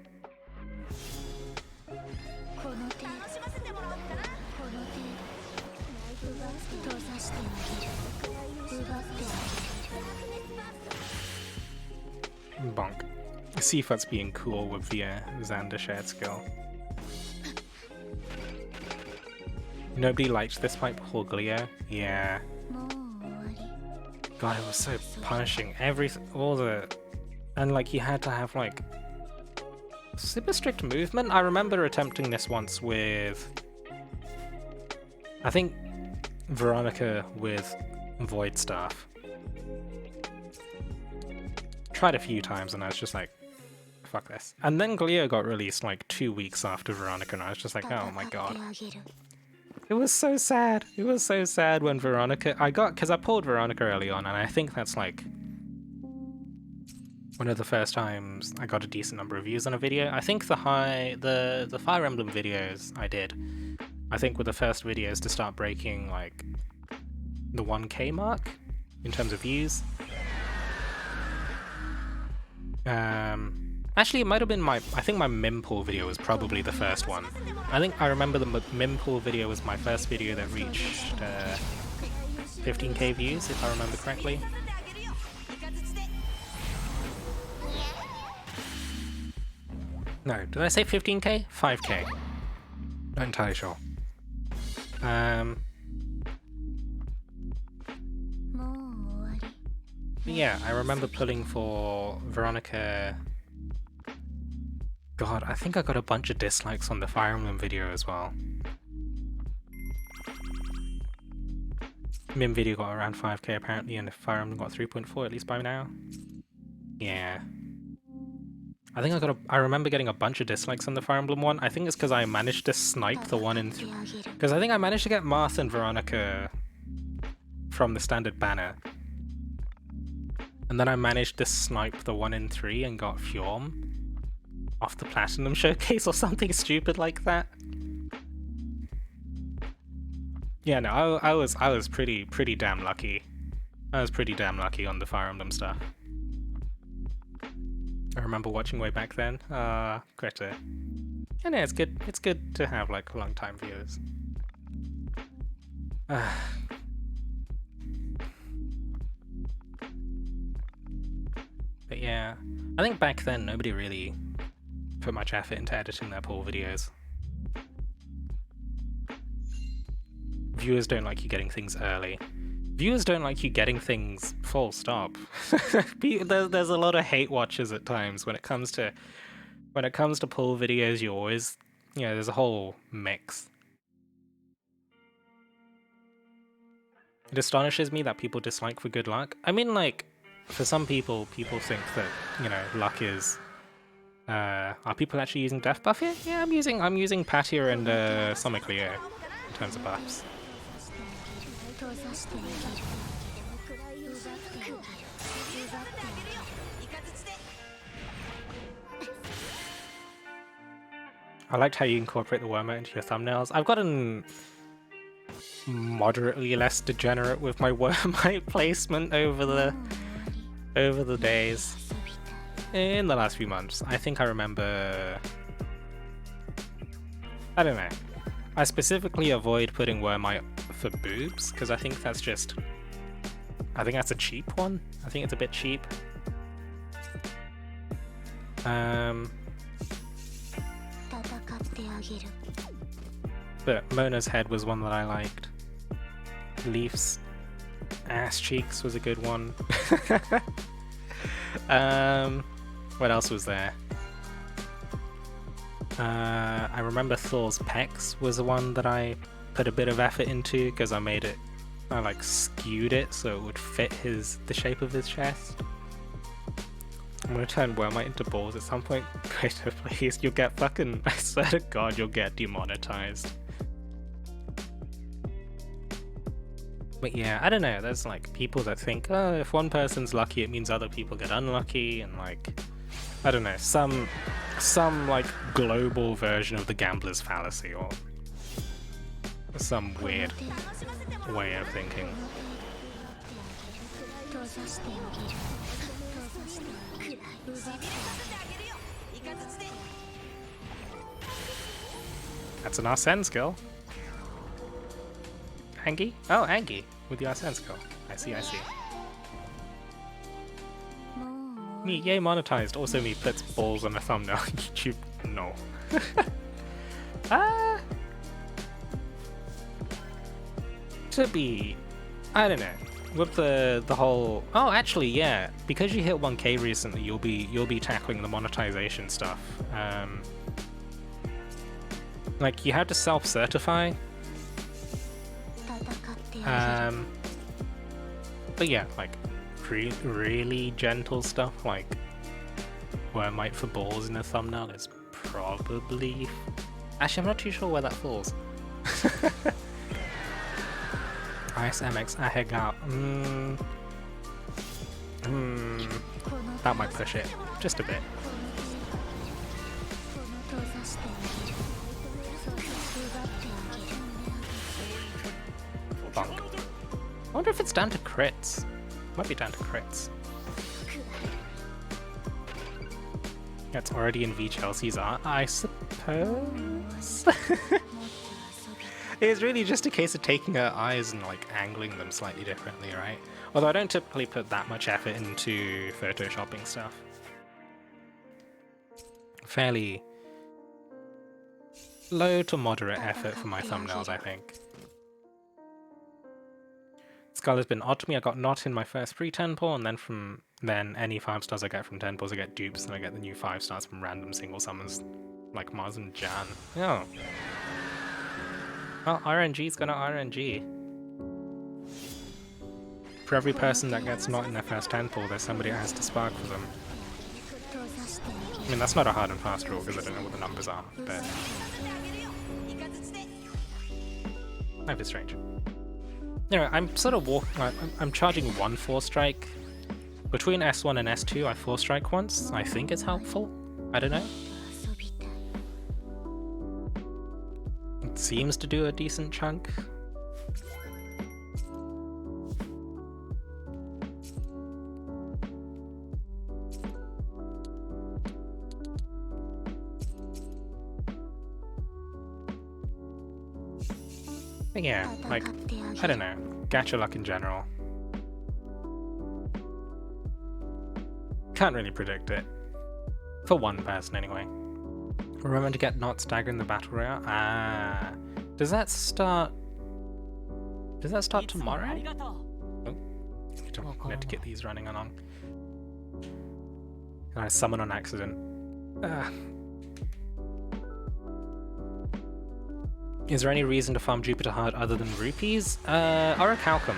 Bonk. Sifat's being cool with the Xander shared skill. Nobody liked this fight before Glio? Yeah. God, it was so punishing. And like, you had to have like super strict movement. I remember attempting this once with, I think, Veronica with Void Staff. Tried a few times and I was just like, fuck this. And then Glio got released like 2 weeks after Veronica and I was just like, oh my god. It was so sad. It was so sad when Veronica... because I pulled Veronica early on and I think that's like one of the first times I got a decent number of views on a video. I think the Fire Emblem videos I did, I think were the first videos to start breaking like the 1K mark in terms of views. Actually, it might have been I think my Mimpool video was probably the first one. I remember the Mimpool video was my first video that reached 15k views, if I remember correctly. No, did I say 15k? 5k. Not entirely sure. But yeah, I remember pulling for Veronica. God, I think I got a bunch of dislikes on the Fire Emblem video as well. Mim video got around 5k apparently, and Fire Emblem got 3.4 at least by now. Yeah. I remember getting a bunch of dislikes on the Fire Emblem one. I think it's because I managed to snipe the one in... Because I think I managed to get Marth and Veronica from the standard banner. And then I managed to snipe the 1 in 3 and got Fjorm off the Platinum Showcase or something stupid like that. Yeah, no, I was pretty damn lucky. I was pretty damn lucky on the Fire Emblem stuff. I remember watching way back then. Greta. And yeah, it's good to have like long time viewers. But yeah, I think back then nobody really put much effort into editing their poll videos. Viewers don't like you getting things early. Viewers don't like you getting things full stop. There's a lot of hate watchers at times when it comes to poll videos. You always, you know, there's a whole mix. It astonishes me that people dislike for good luck. I mean, like, for some people think that, you know, luck is. Are people actually using death buff here? Yeah, I'm using Patia and Somicleo in terms of buffs. I liked how you incorporate the Wormite into your thumbnails. I've gotten moderately less degenerate with my Wormite placement over the days. In the last few months. I think I remember... I don't know. I specifically avoid putting Wormite for boobs, because I think that's just... I think that's a cheap one. I think it's a bit cheap. But Mona's head was one that I liked. Leaf's ass cheeks was a good one. What else was there? I remember Thor's pecs was the one that I put a bit of effort into because I like skewed it so it would fit the shape of his chest. I'm gonna turn Wormite into balls at some point. Greta, please, you'll get fucking, I swear to God, you'll get demonetized. But yeah, I don't know, there's like people that think, oh, if one person's lucky it means other people get unlucky, and like, I don't know, some like global version of the gambler's fallacy, or some weird way of thinking. That's an Arsene skill. Angie? Oh, Angie with the Arsene skill. I see. Me, yay, monetized. Also me puts balls on a thumbnail. YouTube, no. To be, I don't know. With the whole, oh, actually, yeah. Because you hit 1K recently, you'll be tackling the monetization stuff. Like you have to self-certify. But yeah, like really gentle stuff like Wormite for balls in a thumbnail is probably. Actually, I'm not too sure where that falls. ISMX, I hang out. That might push it just a bit. Bonk. I wonder if it's down to crits. Might be down to crits. That's already in V Chelsea's art, I suppose. It's really just a case of taking her eyes and like angling them slightly differently, right? Although I don't typically put that much effort into photoshopping stuff. Fairly low to moderate effort for my thumbnails, I think. Skull has been odd to me. I got not in my first free 10 pull, and then any 5 stars I get from 10 pulls I get dupes, and I get the new 5 stars from random single summons like Mars and Jan. Oh. Well, RNG's gonna RNG. For every person that gets not in their first 10 pull, there's somebody that has to spark for them. I mean, that's not a hard and fast rule because I don't know what the numbers are, but might be strange. Anyway, I'm sort of I'm charging 1 4 strike Between S1 and S2 I 4-strike once. I think it's helpful. I don't know. It seems to do a decent chunk. But yeah, like, I don't know. Gacha luck in general. Can't really predict it. For one person, anyway. Remember to get not stagger in the battle royale? Ah. Does that start tomorrow? Oh. Need to get these running along. And I summon on accident. Is there any reason to farm Jupiter Heart other than rupees? Orichalcum,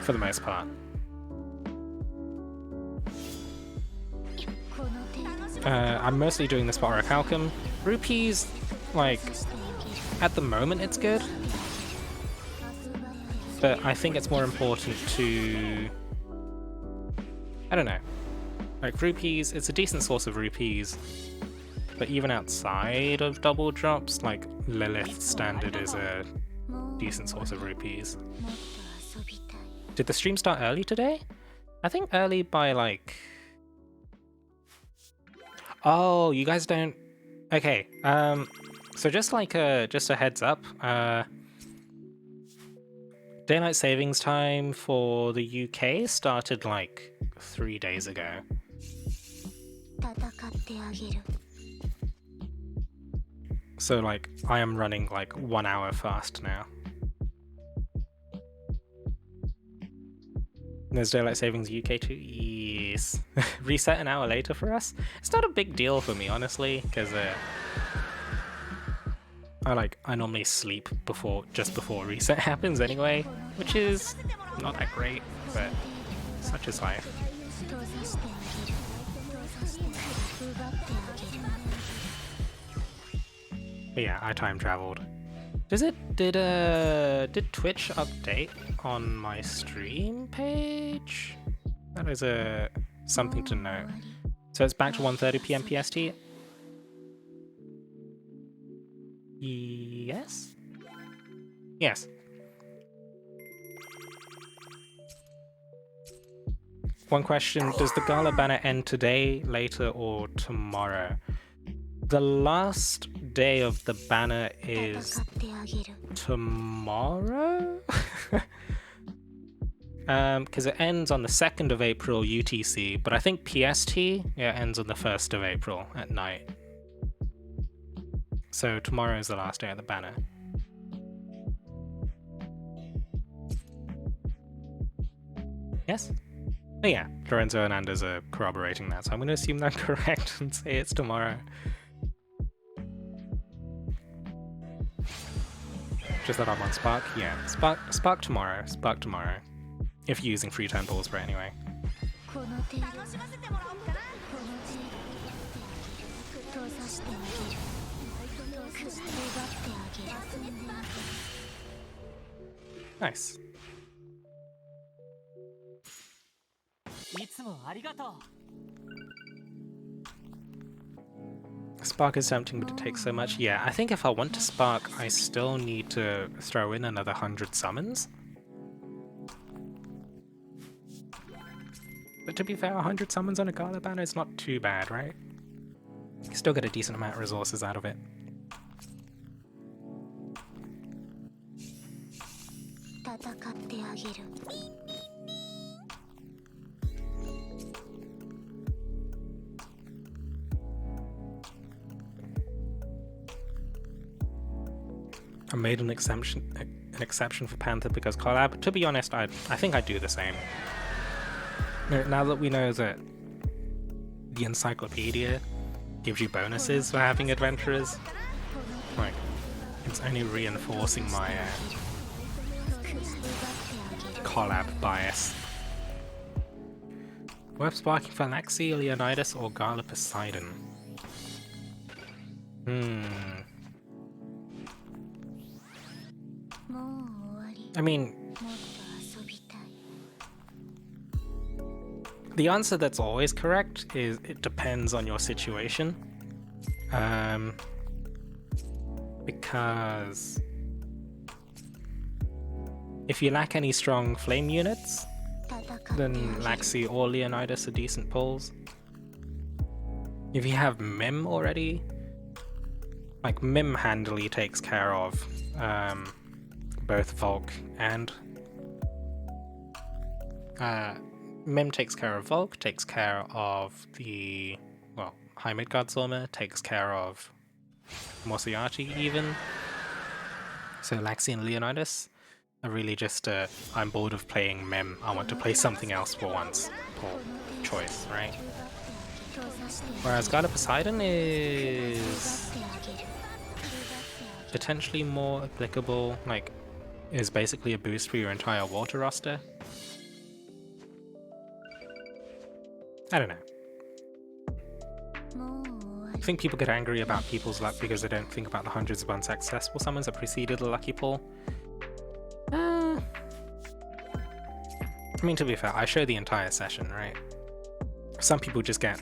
for the most part. I'm mostly doing this for Orichalcum. Rupees, like, at the moment it's good. But I think it's more important to... I don't know. Like, rupees, it's a decent source of rupees. But even outside of double drops, like, Lilith Standard is a decent source of rupees. Did the stream start early today? I think early by, like... Oh, you guys don't... Okay, so just like just a heads up, Daylight Savings Time for the UK started like 3 days ago. So like, I am running like 1 hour fast now. There's Daylight Savings UK too? Yes. Reset an hour later for us? It's not a big deal for me, honestly, because I normally sleep just before reset happens anyway, which is not that great, but such is life. But yeah, I time traveled. Did Twitch update on my stream page? That is something to note. So it's back to 1:30 PM PST. Yes? Yes. One question, does the Gala banner end today, later, or tomorrow? The last day of the banner is tomorrow? Because it ends on the 2nd of April UTC, but I think PST ends on the 1st of April at night. So tomorrow is the last day of the banner. Yes? Oh yeah, Lorenzo and Anders are corroborating that, so I'm going to assume that's correct and say it's tomorrow. Just that I'm on Spark? Yeah, Spark tomorrow. Spark tomorrow. If you're using free turn balls for it anyway. Nice. Spark is tempting, but it takes so much. Yeah, I think if I want to Spark, I still need to throw in another 100 summons. But to be fair, 100 summons on a Gala banner is not too bad, right? You still get a decent amount of resources out of it. I made an exception for Panther because collab. To be honest, I think I'd do the same. Now that we know that the encyclopedia gives you bonuses for having adventurers, like, it's only reinforcing my collab bias. Web sparking for Laxi, Leonidas, or Gala Poseidon? I mean, The answer that's always correct is it depends on your situation. Because if you lack any strong flame units, then Laxi or Leonidas are decent pulls. If you have Mim already, like Mim handily takes care of both Volk and Mim takes care of Volk, takes care of the, well, High Midgard Zorma, takes care of Moriarty even. So Laxi and Leonidas are really just I'm bored of playing Mim, I want to play something else for once, pull choice, right? Whereas God of Poseidon is potentially more applicable, like, is basically a boost for your entire water roster. I don't know. I think people get angry about people's luck because they don't think about the hundreds of unsuccessful summons that preceded the lucky pull. I mean, to be fair, I show the entire session, right? Some people just get,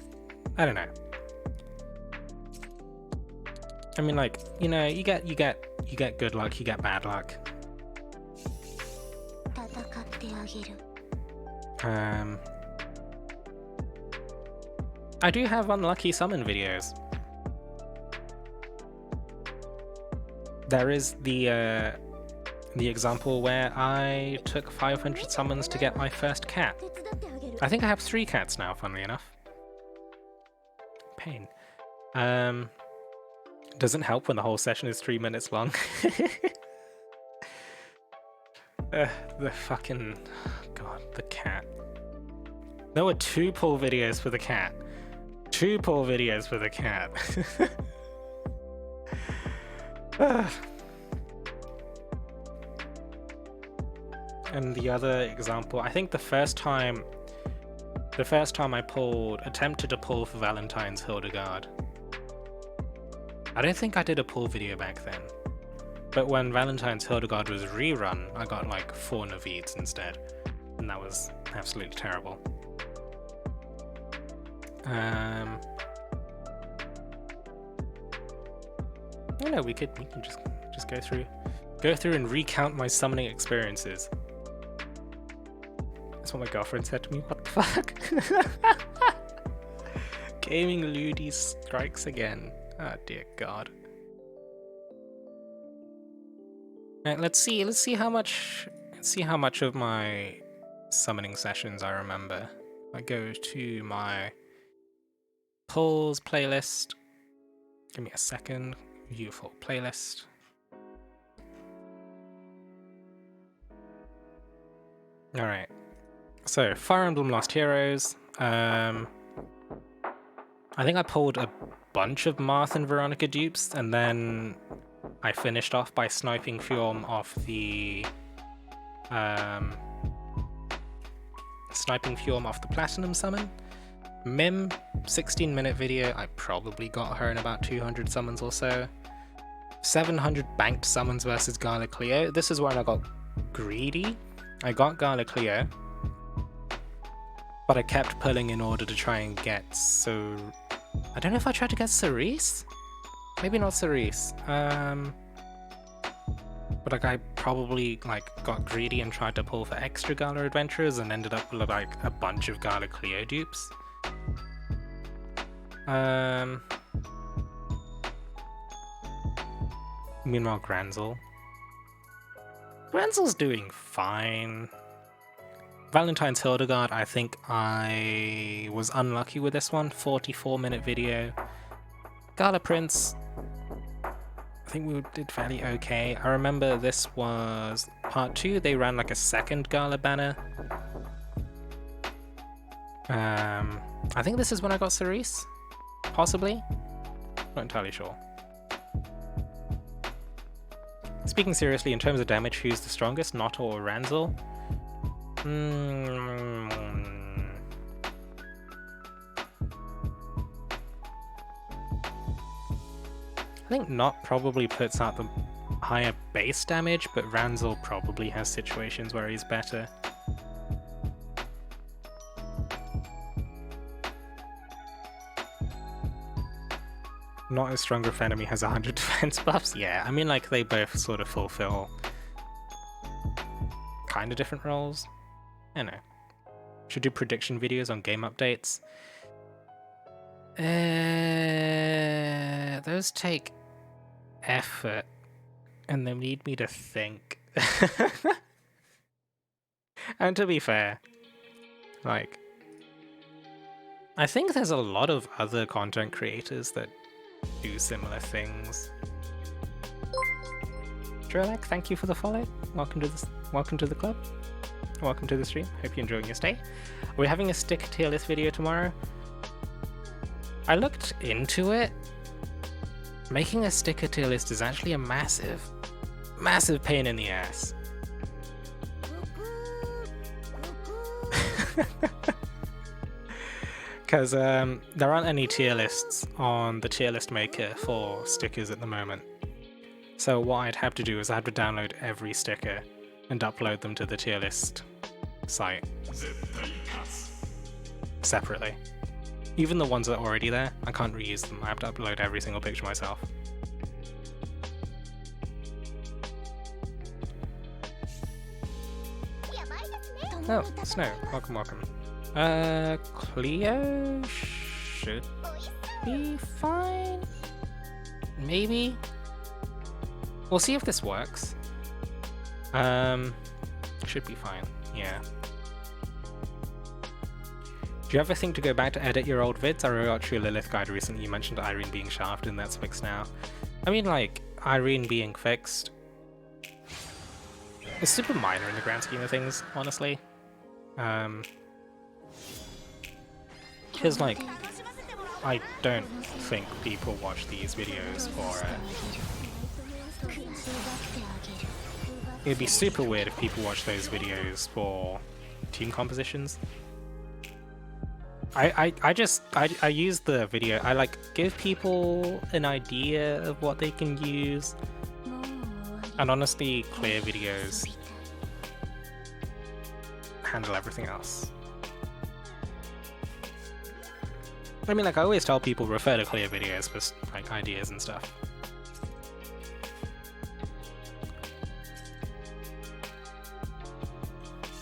I don't know. I mean, like, you know, you get good luck, you get bad luck. I do have unlucky summon videos. There is the example where I took 500 summons to get my first cat. I think I have 3 cats now, funnily enough. Pain. Doesn't help when the whole session is 3 minutes long. The fucking... God, the cat. There were 2 pull videos for the cat. 2 pull videos for the cat. And the other example, I think the first time I attempted to pull for Valentine's Hildegard. I don't think I did a pull video back then. But when Valentine's Hildegard was rerun, I got like 4 Navids instead. And that was absolutely terrible. You know, we can just go through and recount my summoning experiences. That's what my girlfriend said to me. What the fuck? Gaming Ludi strikes again. Oh dear God. Right, let's see how much of my summoning sessions I remember. I go to my pulls playlist. Give me a second. View full playlist. Alright. So, Fire Emblem Lost Heroes. I think I pulled a bunch of Marth and Veronica dupes, and then I finished off by sniping Fjorm off the Platinum summon. Mim, 16-minute video, I probably got her in about 200 summons or so. 700 banked summons versus Gala Cleo. This is when I got greedy. I got Gala Cleo, but I kept pulling in order to try and get I don't know if I tried to get Cerise? Maybe not Cerise. But like I probably got greedy and tried to pull for extra Gala Adventurers and ended up with like a bunch of Gala Cleo dupes. Meanwhile, Granzel's doing fine. Valentine's Hildegard, I think I was unlucky with this one. 44-minute video. Gala Prince, I think we did fairly okay. I remember this was part 2. They ran like a second Gala banner. I think this is when I got Cerise. Possibly. Not entirely sure. Speaking seriously, in terms of damage, who's the strongest? Notta or Ranzel? I think Not probably puts out the higher base damage, but Ranzel probably has situations where he's better. not as strong if enemy has 100 defense buffs. Yeah, I mean, like, they both sort of fulfill kind of different roles. I don't know. Should do prediction videos on game updates. Those take effort, and they need me to think. And to be fair, like, I think there's a lot of other content creators that do similar things. Drolek, thank you for the follow. Welcome to the club. Welcome to the stream. Hope you're enjoying your stay. Are we having a sticker tier list video tomorrow? I looked into it. Making a sticker tier list is actually a massive pain in the ass. Because there aren't any tier lists on the tier list maker for stickers at the moment. So what I'd have to do is I'd have to download every sticker and upload them to the tier list site separately. Even the ones that are already there, I can't reuse them. I have to upload every single picture myself. Oh, Snow, welcome. Cleo should be fine? Maybe? We'll see if this works. Should be fine, yeah. Do you ever think to go back to edit your old vids? I wrote your Lilith guide recently. You mentioned Irene being shafted and that's fixed now. I mean, like, Irene being fixed is super minor in the grand scheme of things, honestly. Because, like, I don't think people watch these videos for it'd be super weird if people watch those videos for team compositions. I use the video, I like give people an idea of what they can use, and honestly, clear videos handle everything else. I mean, like, I always tell people refer to clear videos for like ideas and stuff.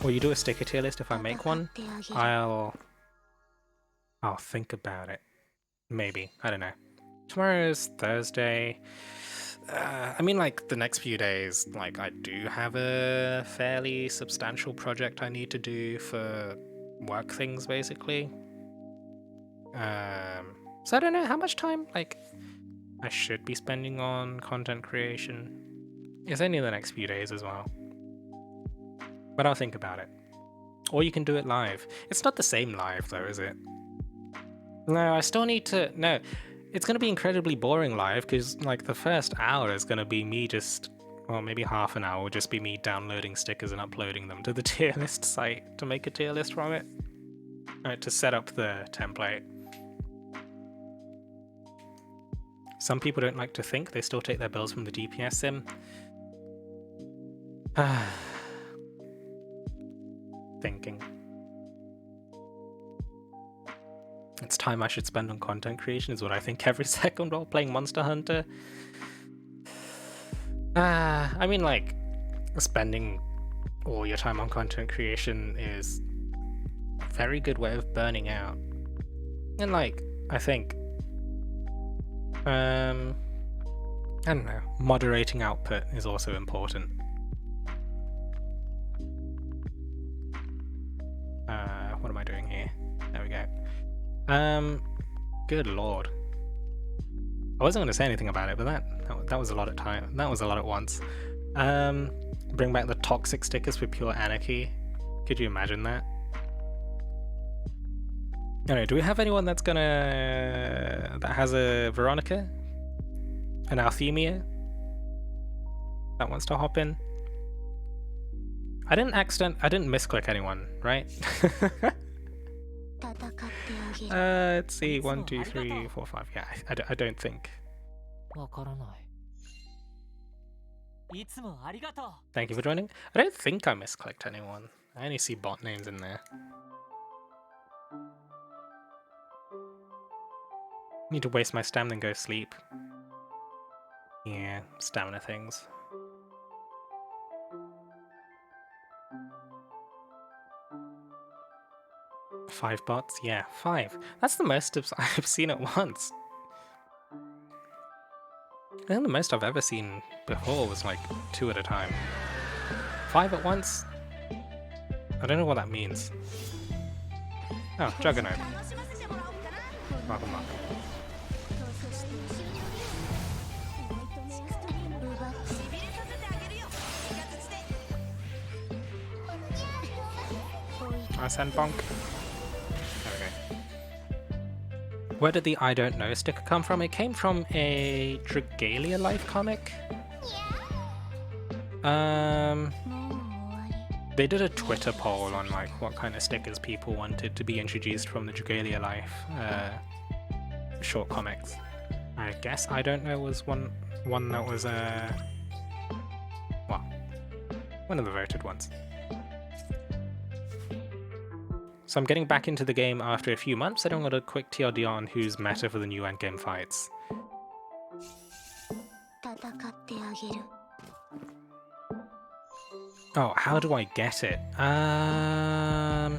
Will you do a sticker tier list if I make one? I'll think about it. Maybe. I don't know. Tomorrow's Thursday. I mean, like, the next few days, like, I do have a fairly substantial project I need to do for work things, basically. So I don't know how much time, like, I should be spending on content creation. It's only the next few days as well. But I'll think about it. Or you can do it live. It's not the same live, though, is it? No, I still need to... No, it's going to be incredibly boring live, because, like, the first hour is going to be me just... Well, maybe half an hour will just be me downloading stickers and uploading them to the tier list site to make a tier list from it. Right, to set up the template. Some people don't like to think, they still take their bills from the DPS sim. Thinking. It's time I should spend on content creation is what I think every second while playing Monster Hunter. I mean, like, spending all your time on content creation is a very good way of burning out. And, like, I think I don't know, moderating output is also important. What am I doing here? There we go. Good lord. I wasn't going to say anything about it, but that was a lot of time. That was a lot at once. Bring back the toxic stickers for pure anarchy. Could you imagine that? Anyway, do we have anyone that's that has a Veronica? An Althemia? That wants to hop in? I didn't misclick anyone, right? Let's see, 1, 2, 3, 4, 5. Yeah, I don't think. Thank you for joining. I don't think I misclicked anyone. I only see bot names in there. Need to waste my stamina and go sleep. Yeah, stamina things. Five bots? Yeah, 5. That's the most I've seen at once. I think the most I've ever seen before was like 2 at a time. 5 at once? I don't know what that means. Oh, Juggernaut. Welcome, welcome. I send bonk. Okay. Where did the I don't know sticker come from? It came from a Dragalia Life comic. They did a Twitter poll on like what kind of stickers people wanted to be introduced from the Dragalia Life short comics. I guess I don't know was one that was well, one of the voted ones. So I'm getting back into the game after a few months. I don't want a quick TLD on who's meta for the new endgame fights. Oh, how do I get it? I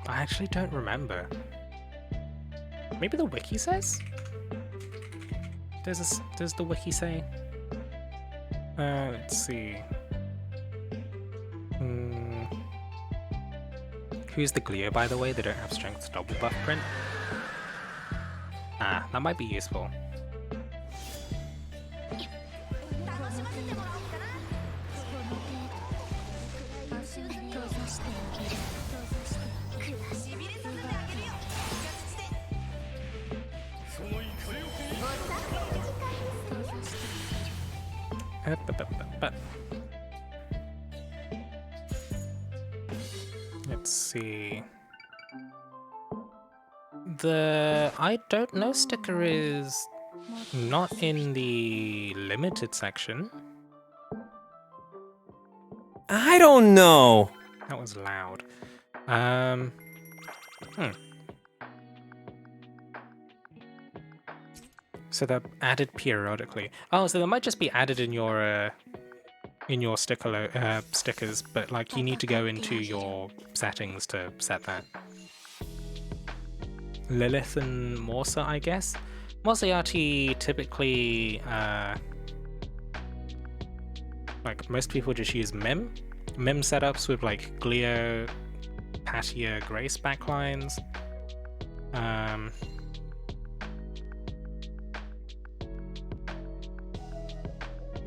actually don't remember. Maybe the wiki says? Does the wiki say? Let's see. Who's the Glio, by the way? They don't have strength double buff print. Ah, that might be useful. Let's see. The I don't know sticker is not in the limited section. I don't know. That was loud. So they're added periodically. Oh, so they might just be added in your stickers, but like you need to go into your settings to set that. Lilith and Morsa, I guess. Moriarty typically, like most people just use Mim setups with like Glio, Patia, Grace backlines.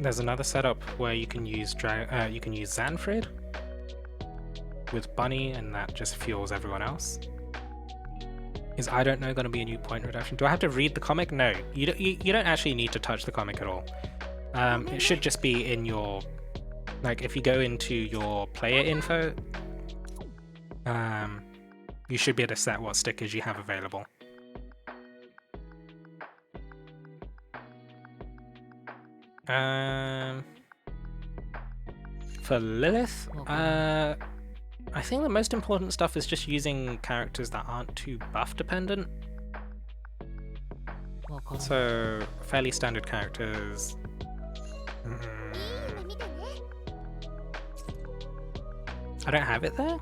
There's another setup where you can use Zanfrid with Bunny, and that just fuels everyone else. Is I don't know going to be a new point reduction? Do I have to read the comic? No, you don't actually need to touch the comic at all. It should just be in your, like if you go into your player info, you should be able to set what stickers you have available. For Lilith, I think the most important stuff is just using characters that aren't too buff dependent. So, fairly standard characters. I don't have it there?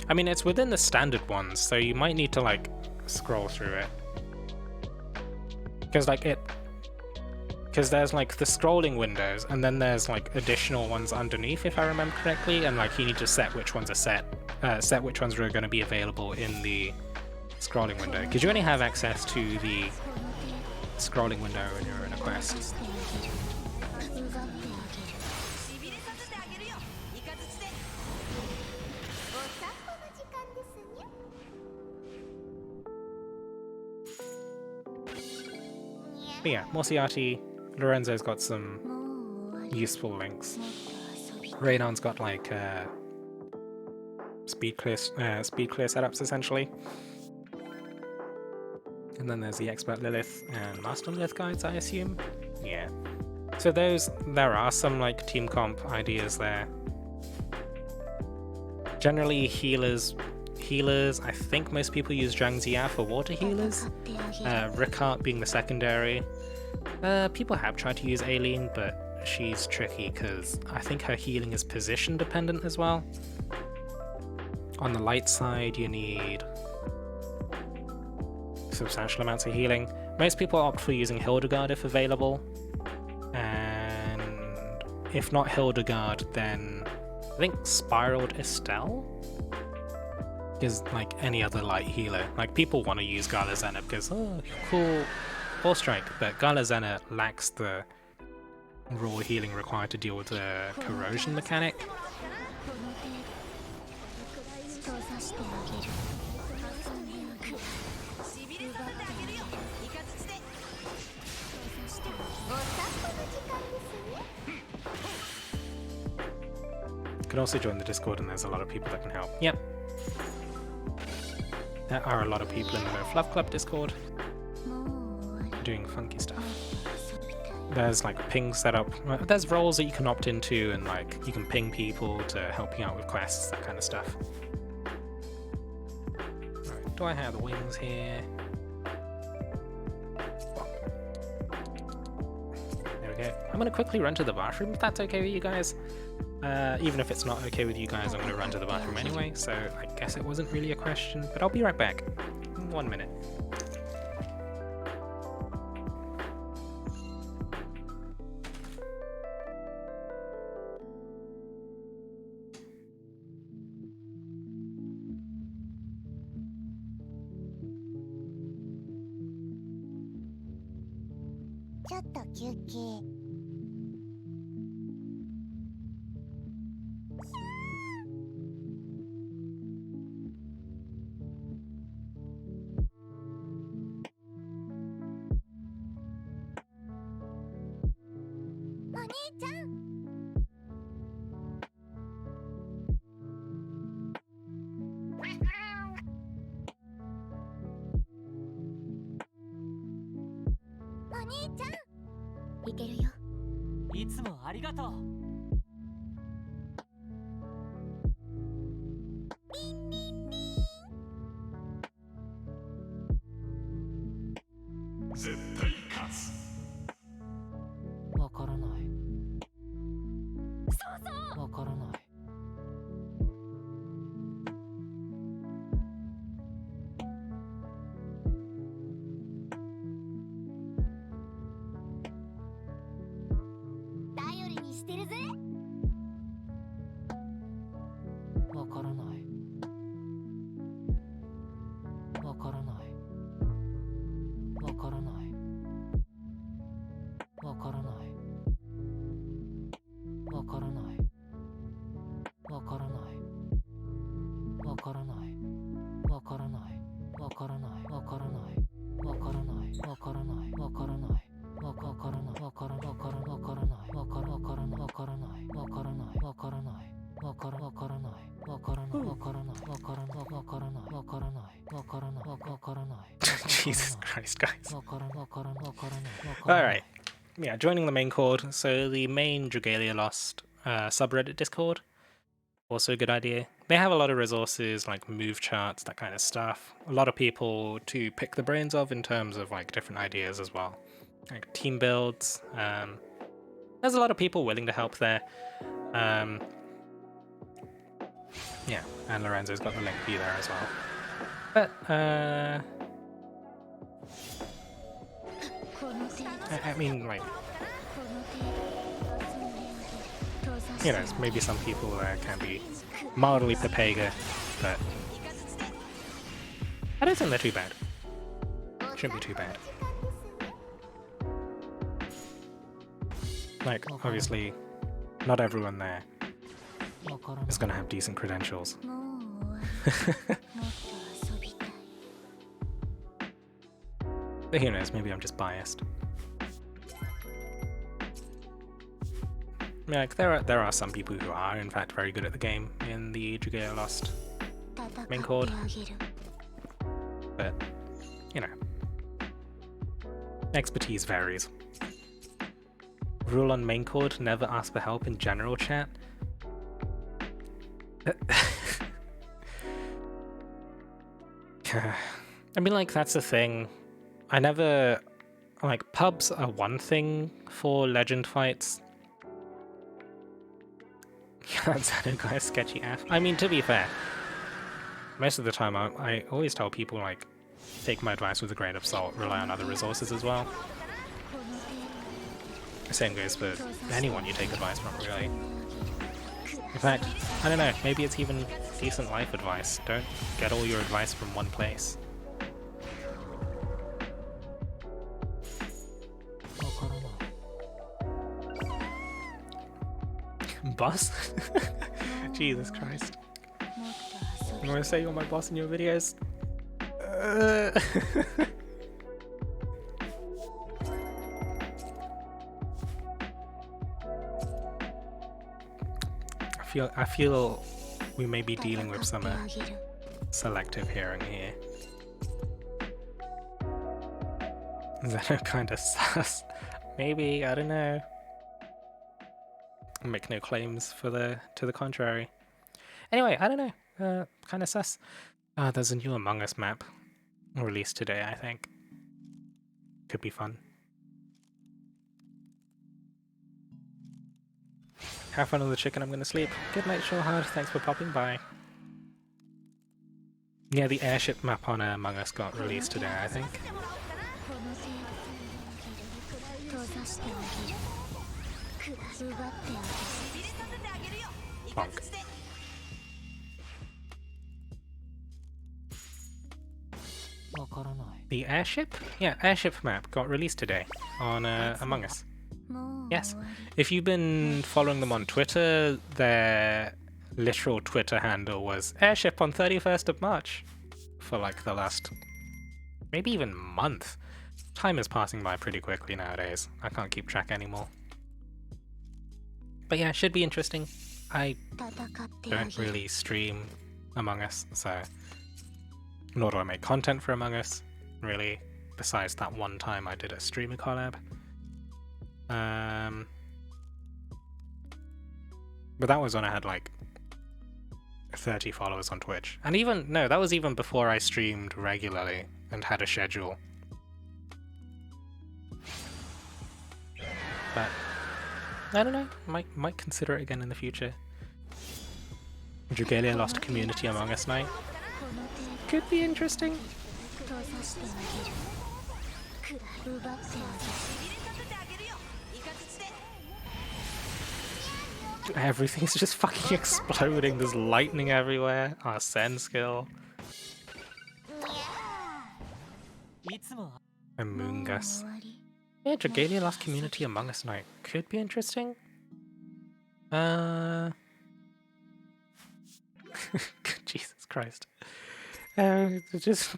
I mean, it's within the standard ones, so you might need to, like, scroll through it. Because there's like the scrolling windows, and then there's like additional ones underneath, if I remember correctly, and like you need to set which ones are set which ones are going to be available in the scrolling window, because you only have access to the scrolling window when you're in a quest. But yeah, Morsiarty, Lorenzo's got some useful links. Raynon's got like speed clear setups essentially, And then there's the Expert Lilith and Master Lilith guides, I assume? Yeah. So there are some like team comp ideas there. Generally healers, I think most people use Zhang Zia for water healers. Ricart being the secondary. People have tried to use Aileen, but she's tricky because I think her healing is position dependent as well. On the light side, you need substantial amounts of healing. Most people opt for using Hildegard if available, and if not Hildegard, then I think Spiraled Estelle is like any other light healer. Like, people want to use Galazena because, oh, cool, Force Strike, but Galazena lacks the raw healing required to deal with the corrosion mechanic. You can also join the Discord and there's a lot of people that can help. Yep. There are a lot of people in the No Fluff Club Discord doing funky stuff. There's like ping setup. There's roles that you can opt into, and like you can ping people to help you out with quests, that kind of stuff. Right, do I have the wings here? There we go. I'm gonna quickly run to the bathroom if that's okay with you guys. Even if it's not okay with you guys, I'm gonna run to the bathroom anyway, so I guess it wasn't really a question, but I'll be right back. 1 minute. Jesus Christ, guys. Alright. Yeah, joining the main chord. So the main Dragalia Lost subreddit Discord, also a good idea. They have a lot of resources like move charts, that kind of stuff. A lot of people to pick the brains of in terms of like different ideas as well. Like team builds. There's a lot of people willing to help there. Yeah, and Lorenzo's got the link for you there as well. But, I mean, like, you know, maybe some people can be mildly Pepega, but I don't think they're too bad. Shouldn't be too bad. Like, obviously, not everyone there is gonna have decent credentials. But who knows, maybe I'm just biased. Yeah, like, there are some people who are in fact very good at the game in the Dragalia Lost main chord. But, you know, Expertise varies. Rule on main chord, never ask for help in general chat. I mean, like, that's the thing. I never... Like, pubs are one thing for legend fights. That's a guy's sketchy ass. I mean, to be fair, most of the time I always tell people, like, take my advice with a grain of salt, rely on other resources as well. The same goes for anyone you take advice from, really. In fact, I don't know, maybe it's even decent life advice. Don't get all your advice from one place. Boss? Jesus Christ. You want to say you're my boss in your videos? I feel we may be dealing with some selective hearing here. Is that kind of sus? Maybe, I don't know. Make no claims to the contrary. Anyway, I don't know. Kind of sus. There's a new Among Us map released today, I think. Could be fun. Have fun with the chicken, I'm gonna sleep. Good night, Shawhard. Thanks for popping by. Yeah, the airship map on Among Us got released today, I think. Bonk. The airship? Yeah, airship map got released today on Among Us. Yes. If you've been following them on Twitter, their literal Twitter handle was airship on 31st of March for like the last maybe even month. Time is passing by pretty quickly nowadays. I can't keep track anymore. But yeah, it should be interesting. I don't really stream Among Us, so nor do I make content for Among Us, really, besides that one time I did a streamer collab. But that was when I had like 30 followers on Twitch. And even, no, that was even before I streamed regularly and had a schedule. But I don't know, might consider it again in the future. Dragalia lost community Among Us night. Could be interesting. Everything's just fucking exploding, there's lightning everywhere. Our send skill. Among Us. Yeah, Dragalia lost community Among Us night. Could be interesting. Jesus Christ. Just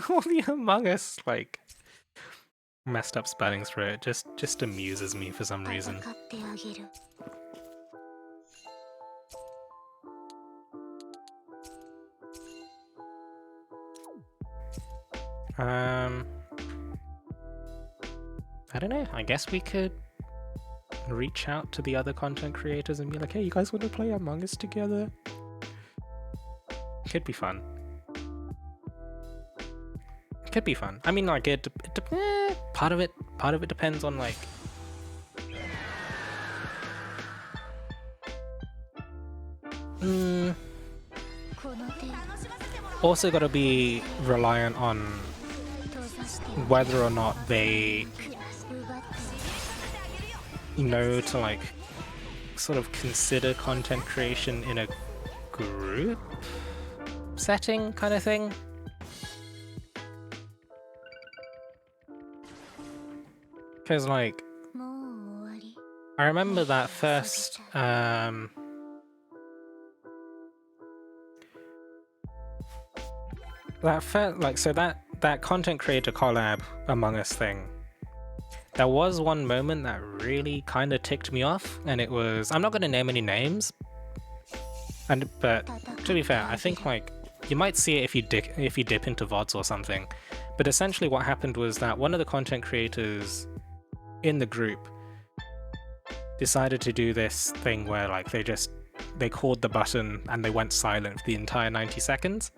all the Among Us, like, messed up spellings for it just amuses me for some reason. I don't know, I guess we could reach out to the other content creators and be like, hey, you guys want to play Among Us together? Could be fun. Could be fun. I mean, like, part of it depends on, like, also gotta be reliant on whether or not they know to, like, sort of consider content creation in a group setting kind of thing. Because, like, I remember that first that content creator collab Among Us thing, there was one moment that really kind of ticked me off, and it was, I'm not going to name any names, but to be fair, I think, like, You might see it if you dip into VODs or something. But essentially what happened was that one of the content creators in the group decided to do this thing where like they called the button and they went silent for the entire 90 seconds.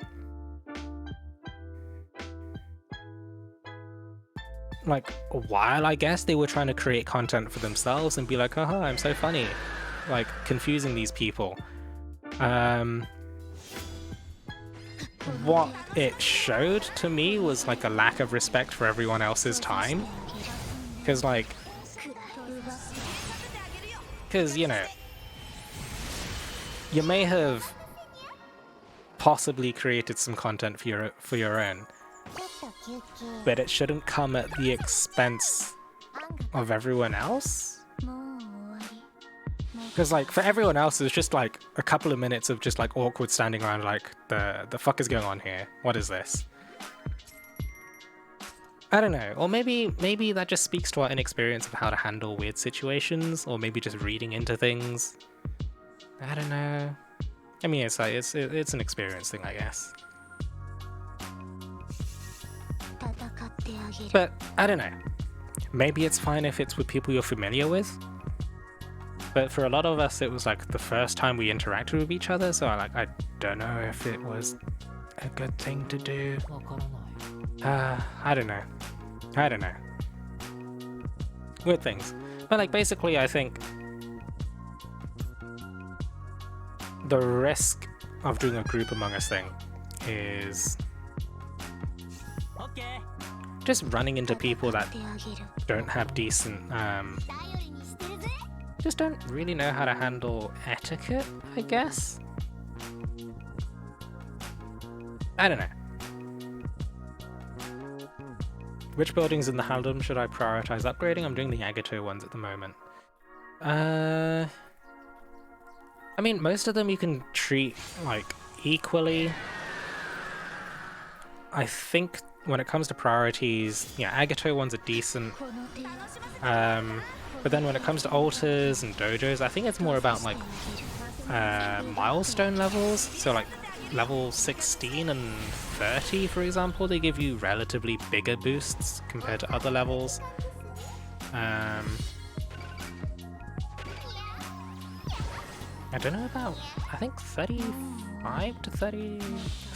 Like, while I guess they were trying to create content for themselves and be like, haha, I'm so funny, like confusing these people. What it showed to me was like a lack of respect for everyone else's time. Because you know, you may have possibly created some content for your own, but it shouldn't come at the expense of everyone else. Because like for everyone else, it's just like a couple of minutes of just like awkward standing around like the fuck is going on here? What is this? I don't know, or maybe that just speaks to our inexperience of how to handle weird situations, or maybe just reading into things. I don't know. I mean, it's like it's an experience thing, I guess. But I don't know. Maybe it's fine if it's with people you're familiar with. But for a lot of us, it was like the first time we interacted with each other, so I don't know if it was a good thing to do. I don't know. Weird things. But like basically I think the risk of doing a group Among Us thing is just running into people that don't have decent just don't really know how to handle etiquette, I guess. I don't know. Which buildings in the Haldum should I prioritize upgrading? I'm doing the Agato ones at the moment. I mean, most of them you can treat, like, equally. I think when it comes to priorities, yeah, Agato ones are decent. But then when it comes to altars and dojos, I think it's more about, like, milestone levels. So, like, level 16 and 30, for example, they give you relatively bigger boosts compared to other levels. I don't know about, I think 35 to 30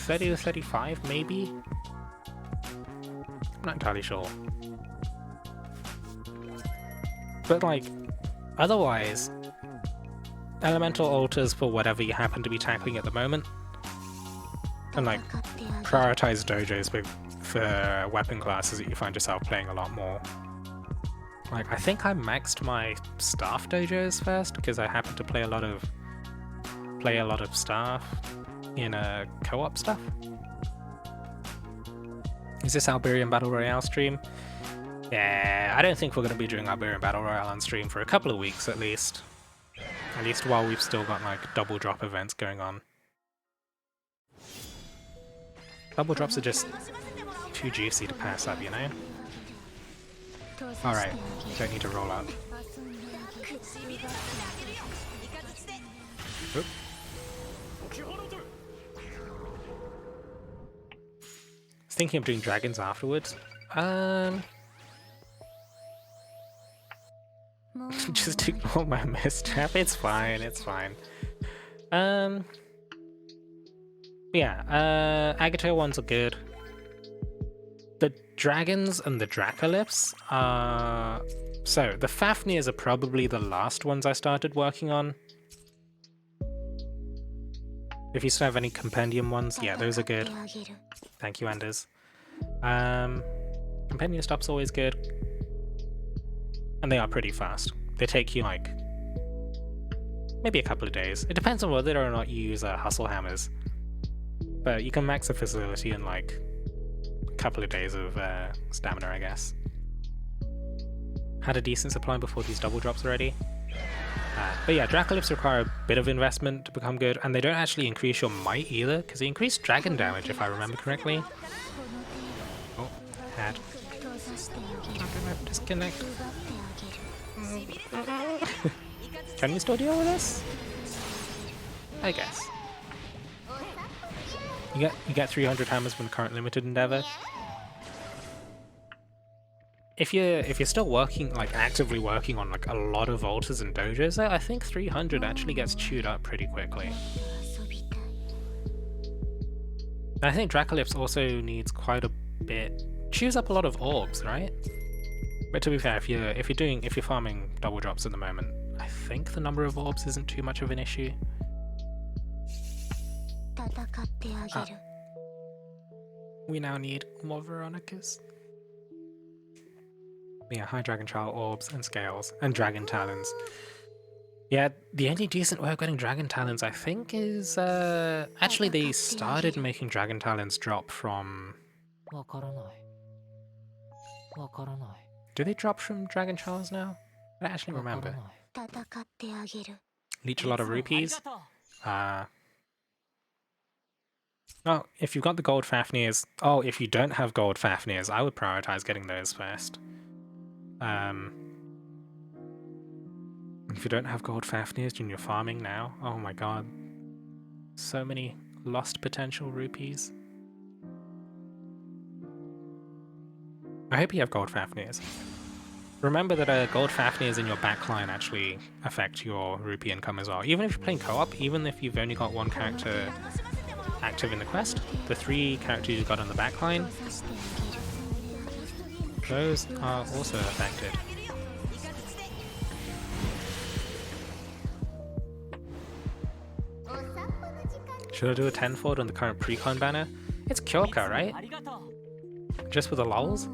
to 35 maybe? I'm not entirely sure. But like, otherwise, elemental altars for whatever you happen to be tackling at the moment. And like, prioritize dojos for weapon classes that you find yourself playing a lot more. Like, I think I maxed my staff dojos first, because I happen to play a lot of staff in co-op stuff. Is this Alberian Battle Royale stream? Yeah, I don't think we're going to be doing Alberian Battle Royale on stream for a couple of weeks at least. At least while we've still got like double drop events going on. Double drops are just too juicy to pass up, you know? Alright, don't need to roll up. Oop. I was thinking of doing dragons afterwards. Just ignore my misstep. It's fine. Yeah, Agato ones are good. The dragons and the Dracolyphs are... So, the Fafnirs are probably the last ones I started working on. If you still have any compendium ones, yeah, those are good. Thank you, Anders. Compendium stuff's always good. And they are pretty fast. They take you, like, maybe a couple of days. It depends on whether or not you use hustle hammers. But you can max a facility in, like, a couple of days of stamina, I guess. Had a decent supply before these double drops already. But yeah, Dracolyphs require a bit of investment to become good, and they don't actually increase your might either, because they increase dragon damage, if I remember correctly. Oh, had. Disconnect. Can you still deal with this? I guess. You get 300 hammers from the current limited endeavor. If you're still working, like actively working on like a lot of altars and dojos, I think 300 actually gets chewed up pretty quickly. And I think Dracolypse also needs quite a bit, chews up a lot of orbs, right? But to be fair, if you're farming double drops at the moment, I think the number of orbs isn't too much of an issue. We now need more Veronicas. Yeah, High Dragon Child orbs and scales and Dragon Talons. Yeah, the only decent way of getting Dragon Talons, I think, is actually they started making Dragon Talons drop from. Do they drop from Dragon Childs now? I don't actually remember. Leech a lot of rupees. Oh, if you've got the gold Fafnirs. Oh, if you don't have gold Fafnirs, I would prioritize getting those first. If you don't have gold Fafnirs and you're farming now, oh my god. So many lost potential rupees. I hope you have gold Fafnirs. Remember that gold Fafnirs in your backline actually affect your rupee income as well. Even if you're playing co-op, even if you've only got one character active in the quest, the 3 characters you got on the backline, those are also affected. Should I do a tenfold on the current precon banner? It's Kyoka, right? Just for the lulz?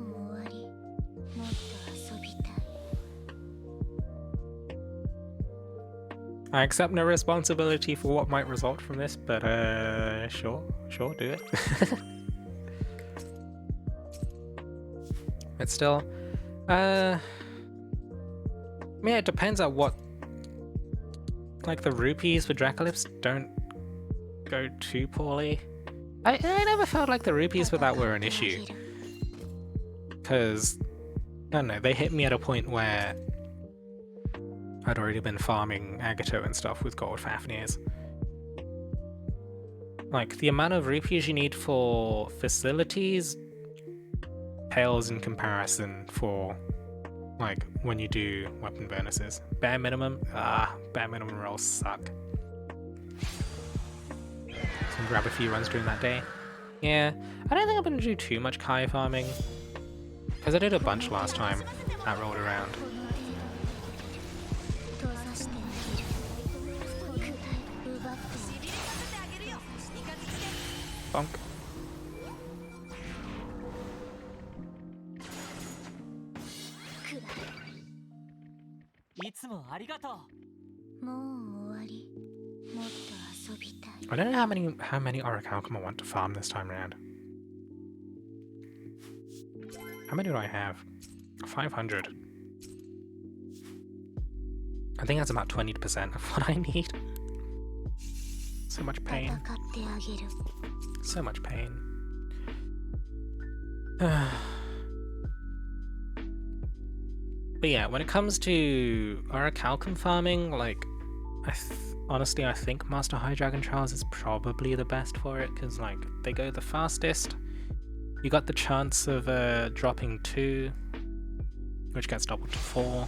I accept no responsibility for what might result from this, but sure, do it. But still, yeah, it depends on what, like the rupees for Dracolypse don't go too poorly. I never felt like the rupees for that were an issue, because I don't know, they hit me at a point where I'd already been farming Agato and stuff with gold Fafnirs. Like, the amount of rupees you need for facilities pales in comparison for, like, when you do weapon bonuses. Bare minimum? Bare minimum rolls suck. So grab a few runs during that day. Yeah, I don't think I'm going to do too much Kai farming, because I did a bunch last time that rolled around. Bonk. I don't know how many Orichalcum I want to farm this time around. How many do I have? 500. I think that's about 20% of what I need. So much pain. So much pain. But yeah, when it comes to Orichalcum farming, like, honestly, I think Master High Dragon Trials is probably the best for it, because, like, they go the fastest. You got the chance of dropping 2, which gets doubled to 4.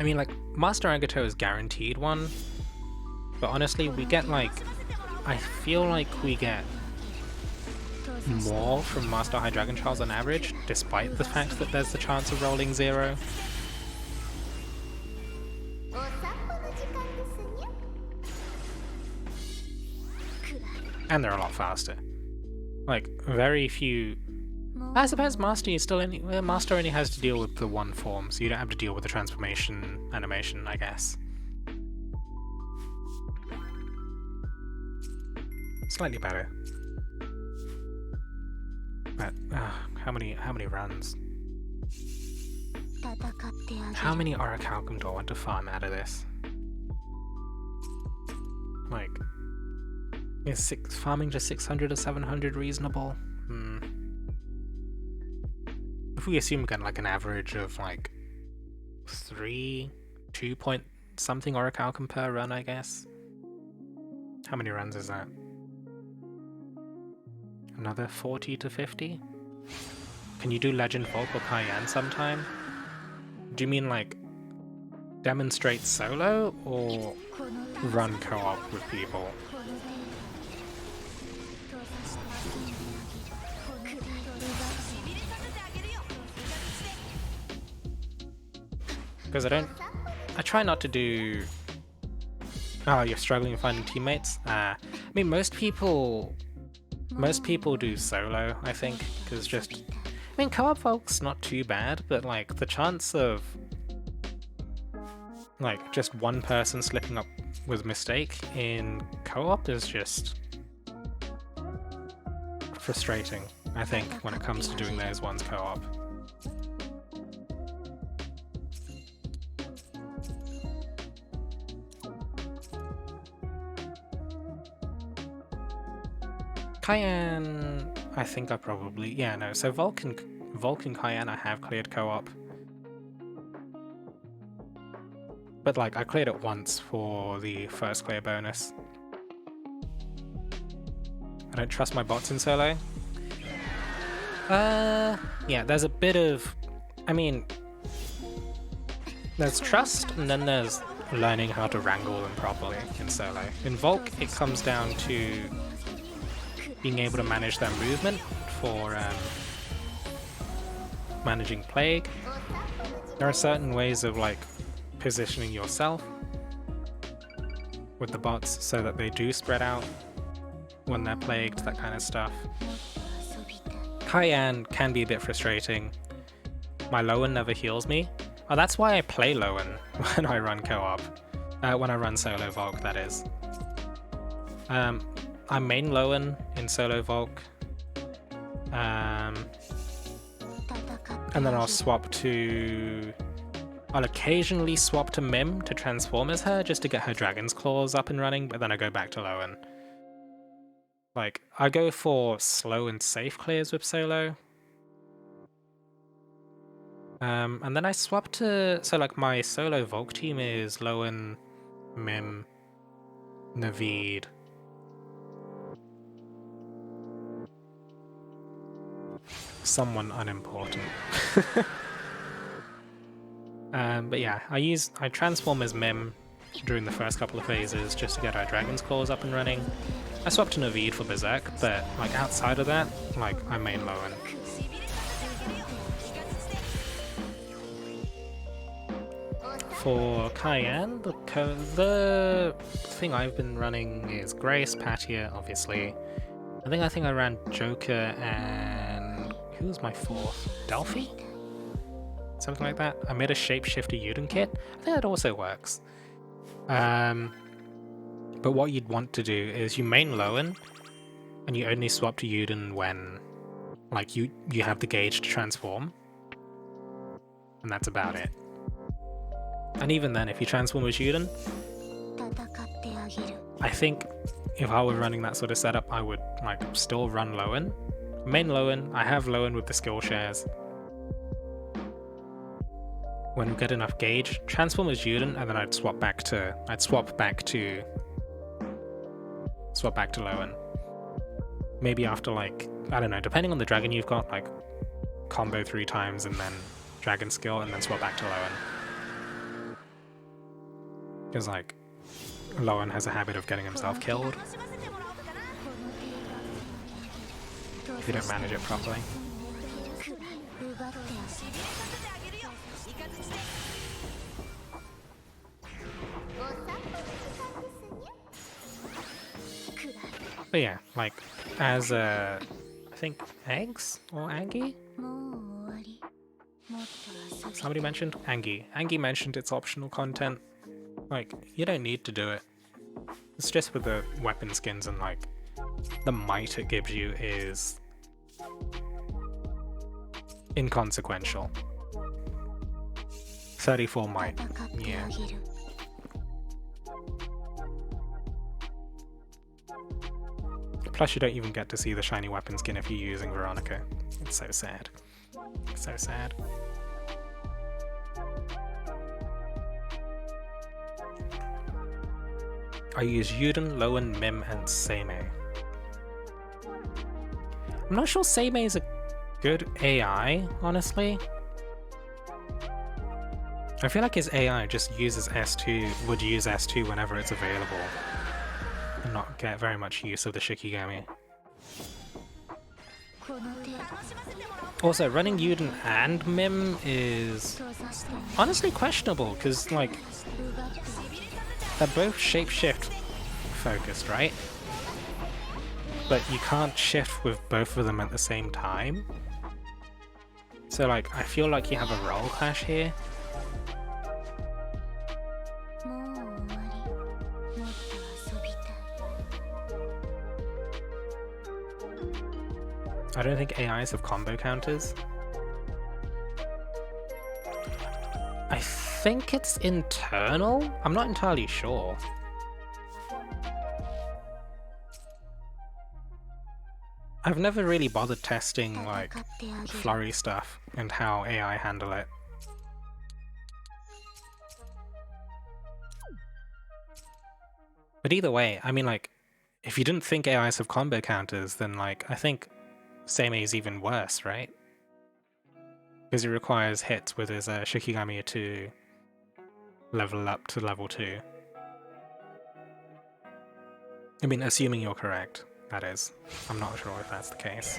I mean, like, Master Agato is guaranteed 1, but honestly, we get, like, I feel like we get more from Master High Dragon Trials on average, despite the fact that there's the chance of rolling 0. And they're a lot faster. Like, very few. I suppose Master Master only has to deal with the 1 form, so you don't have to deal with the transformation animation, I guess. Slightly better. But how many runs? How many Orichalcum do I want to farm out of this? Like, is farming just 600 or 700 reasonable? If we assume we get like an average of like 2 point something Orichalcum per run, I guess. How many runs is that? Another 40 to 50? Can you do Legend Volk or Cayenne sometime? Do you mean like demonstrate solo or run co-op with people? Because I try not to do... Oh, you're struggling finding teammates? I mean, most people do solo, I think, because I mean, co-op Volk's not too bad, but like the chance of like just one person slipping up with mistake in co-op is just frustrating, I think, when it comes to doing those ones co-op. Cayenne, I think I probably... Yeah, no, so Volk and Cayenne I have cleared co-op. But like, I cleared it once for the first clear bonus. I don't trust my bots in solo. Yeah, there's a bit of... I mean... There's trust, and then there's learning how to wrangle them properly in solo. In Volk, it comes down to being able to manage their movement for managing Plague. There are certain ways of like positioning yourself with the bots so that they do spread out when they're plagued, that kind of stuff. Cayenne can be a bit frustrating. My Lowen never heals me. Oh, that's why I play Lowen when I run co-op. When I run solo Volk, that is. I main Lowen in solo Volk. And then I'll occasionally swap to Mim to transform as her just to get her Dragon's Claws up and running, but then I go back to Lowen. Like, I go for slow and safe clears with solo. And then I swap to... So like my solo Volk team is Lowen, Mim, Naveed, someone unimportant. But yeah, I transform as Mim during the first couple of phases just to get our Dragon's Claws up and running. I swap to Naveed for Berserk, but like outside of that, like I main Lowen. For Cayenne, the thing I've been running is Grace, Patia, obviously. I think I ran Joker and... Who was my fourth? Delphi? Something like that. I made a Shapeshifter Uden kit. I think that also works. But what you'd want to do is you main Lowen, and you only swap to Uden when like you have the gauge to transform. And that's about it. And even then, if you transform as Uden, I think if I were running that sort of setup, I would like still run Lowen. Main Lowen, I have Lowen with the skill shares. When we get enough gauge, transform as Uden, and then I'd swap back to Lowen. Maybe after like, I don't know, depending on the dragon you've got, like combo 3 times and then dragon skill and then swap back to Lowen. Because like, Lowen has a habit of getting himself killed if you don't manage it properly. But yeah, like, as I think eggs or Angie? Somebody mentioned Angie. Angie mentioned it's optional content. Like, you don't need to do it. It's just with the weapon skins and like the might it gives you is inconsequential. 34 might. Yeah. Plus you don't even get to see the shiny weapon skin if you're using Veronica. It's so sad. So sad. I use Yuden, Lowen, Mim, and Seimei. I'm not sure Seimei is a good AI, honestly. I feel like his AI just uses S2, would use S2 whenever it's available, and not get very much use of the Shikigami. Also, running Yuden and Mim is honestly questionable, because, like, they're both shapeshift focused, right? But you can't shift with both of them at the same time. So, like, I feel like you have a role clash here. I don't think AIs have combo counters. I think it's internal? I'm not entirely sure. I've never really bothered testing, like, flurry stuff and how AI handle it. But either way, I mean, like, if you didn't think AIs have combo counters, then, like, I think Seimei is even worse, right? Because he requires hits with his Shikigami to level up to level 2. I mean, assuming you're correct, that is. I'm not sure if that's the case.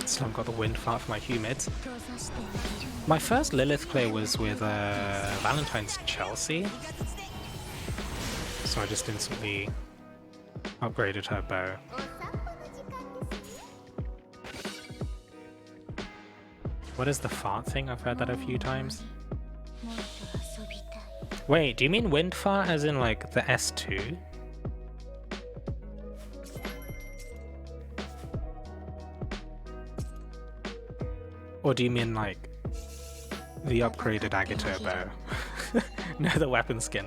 Still haven't got the wind fart for my humids. My first Lilith play was with Valentine's Chelsea, so I just instantly upgraded her bow. What is the fart thing? I've heard that a few times. Wait, do you mean wind fart as in like the S2? Or do you mean like the upgraded Agito bow? No, the weapon skin.